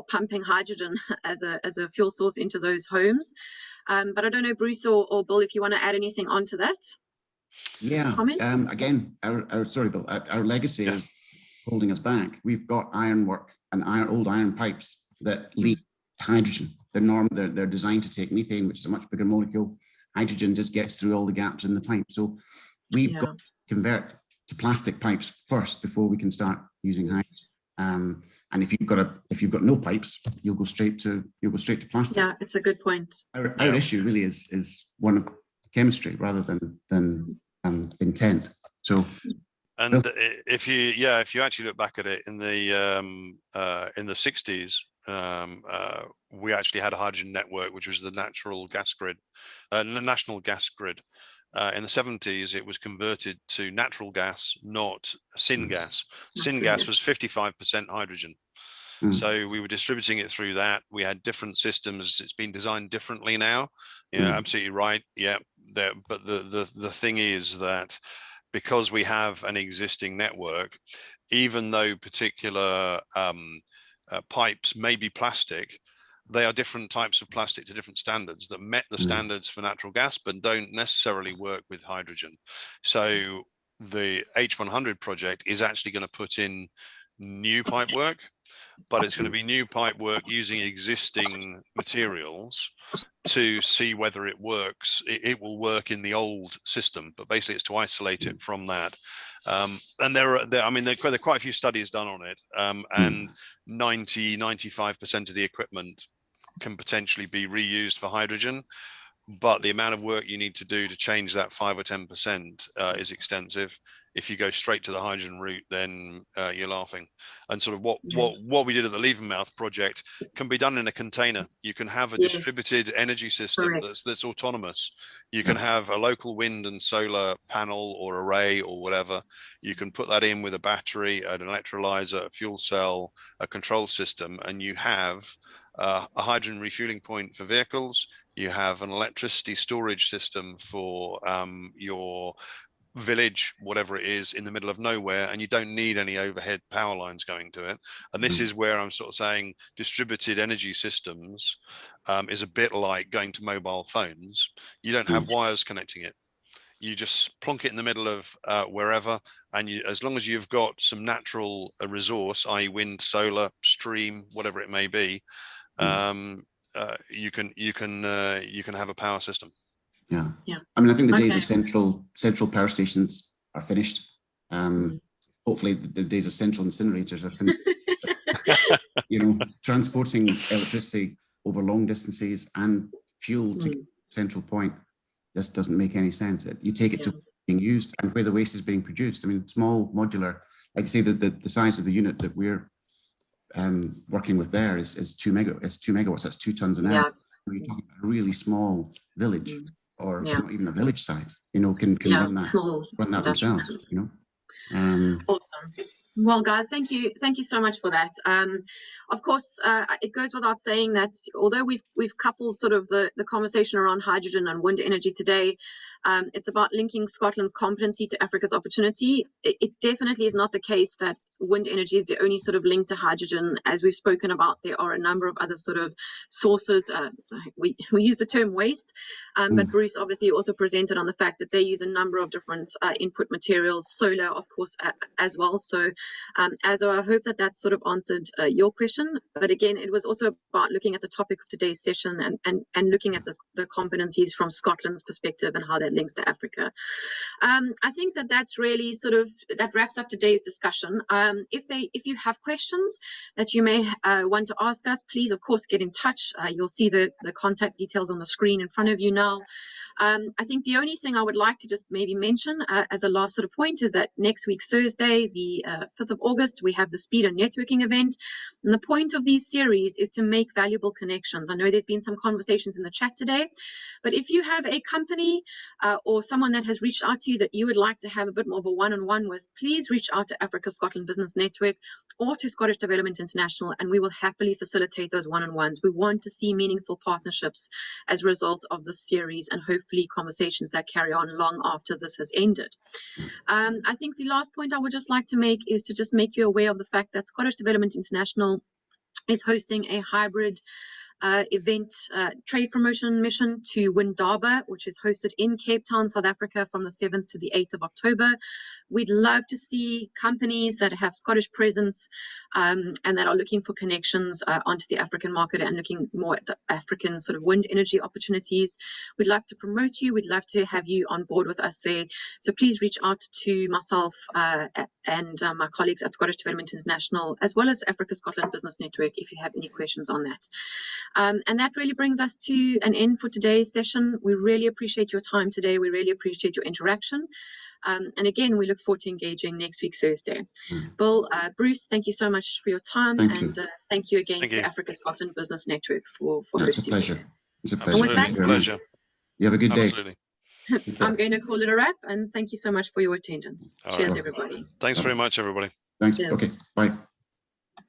pumping hydrogen as a fuel source into those homes. But I don't know, Bruce or Bill, if you want to add anything onto that. Yeah. Again, sorry, Bill. Our legacy is holding us back. We've got ironwork and old iron pipes that leak hydrogen. They're designed to take methane, which is a much bigger molecule. Hydrogen just gets through all the gaps in the pipe. So we've got to convert to plastic pipes first before we can start using hydrogen. And if you've got no pipes, you'll go straight to plastic. Yeah, it's a good point. Our issue really is one of chemistry rather than intent. So. And if you actually look back at it in the 60s, we actually had a hydrogen network, which was the national gas grid. In the 70s, it was converted to natural gas, not syngas. Syngas was 55% hydrogen. So we were distributing it through that. We had different systems. It's been designed differently now. Yeah, absolutely right. Yeah, but the thing is that because we have an existing network, even though particular pipes may be plastic, they are different types of plastic to different standards that met the standards for natural gas, but don't necessarily work with hydrogen. So the H100 project is actually going to put in new pipe work, but it's going to be new pipe work using existing materials to see whether it works. It will work in the old system, but basically it's to isolate it from that. And there are quite a few studies done on it, and 95% of the equipment can potentially be reused for hydrogen, but the amount of work you need to do to change that 5 or 10% is extensive. If you go straight to the hydrogen route, then you're laughing. And sort of what we did at the Leavenmouth project can be done in a container. You can have a distributed energy system that's autonomous. You can have a local wind and solar panel or array or whatever. You can put that in with a battery, an electrolyzer, a fuel cell, a control system, and you have a hydrogen refueling point for vehicles. You have an electricity storage system for your village, whatever it is, in the middle of nowhere, and you don't need any overhead power lines going to it. And this is where I'm sort of saying distributed energy systems is a bit like going to mobile phones. You don't have wires connecting it. You just plonk it in the middle of wherever, and as long as you've got some natural resource, i.e. wind, solar, stream, whatever it may be, you can have a power system. Yeah. I mean, I think the days of central power stations are finished. Hopefully the days of central incinerators are finished. Transporting electricity over long distances and fuel to central point just doesn't make any sense. You take it to being used and where the waste is being produced. I mean, small modular, like I say, the size of the unit that we're working with there is 2 megawatts. That's 2 tons an hour. You're talking about a really small village, or not even a village size, can run that themselves. Awesome. Well, guys, thank you so much for that. Of course, it goes without saying that although we've coupled sort of the conversation around hydrogen and wind energy today, it's about linking Scotland's competency to Africa's opportunity. It definitely is not the case that wind energy is the only sort of link to hydrogen. As we've spoken about, there are a number of other sort of sources. We use the term waste, but Bruce obviously also presented on the fact that they use a number of different input materials, solar, of course, as well. So I hope that sort of answered your question. But again, it was also about looking at the topic of today's session and looking at the competencies from Scotland's perspective and how that links to Africa. I think that's really that wraps up today's discussion. If you have questions that you may want to ask us, please, of course, get in touch. You'll see the contact details on the screen in front of you now. I think the only thing I would like to just maybe mention as a last sort of point is that next week, Thursday, the 5th of August, we have the Speed and Networking event. And the point of these series is to make valuable connections. I know there's been some conversations in the chat today, but if you have a company or someone that has reached out to you that you would like to have a bit more of a one-on-one with, please reach out to Africa Scotland Business Network or to Scottish Development International, and we will happily facilitate those one-on-ones. We want to see meaningful partnerships as a result of this series, and hopefully conversations that carry on long after this has ended. I think the last point I would just like to make is to just make you aware of the fact that Scottish Development International is hosting a hybrid event trade promotion mission to Windaba, which is hosted in Cape Town, South Africa from the 7th to the 8th of October. We'd love to see companies that have Scottish presence and that are looking for connections onto the African market and looking more at the African sort of wind energy opportunities. We'd love to promote you. We'd love to have you on board with us there. So please reach out to myself and my colleagues at Scottish Development International, as well as Africa Scotland Business Network, if you have any questions on that. And that really brings us to an end for today's session. We really appreciate your time today. We really appreciate your interaction. And again, we look forward to engaging next week, Thursday. Bill, Bruce, thank you so much for your time. Thank you again to Africa Scotland Business Network for hosting. It's a pleasure. It's a pleasure. Absolutely. Pleasure. You have a good day. Absolutely. I'm going to call it a wrap, and thank you so much for your attendance. All Cheers, right. everybody. Thanks very much, everybody. Thanks. Cheers. Okay. Bye.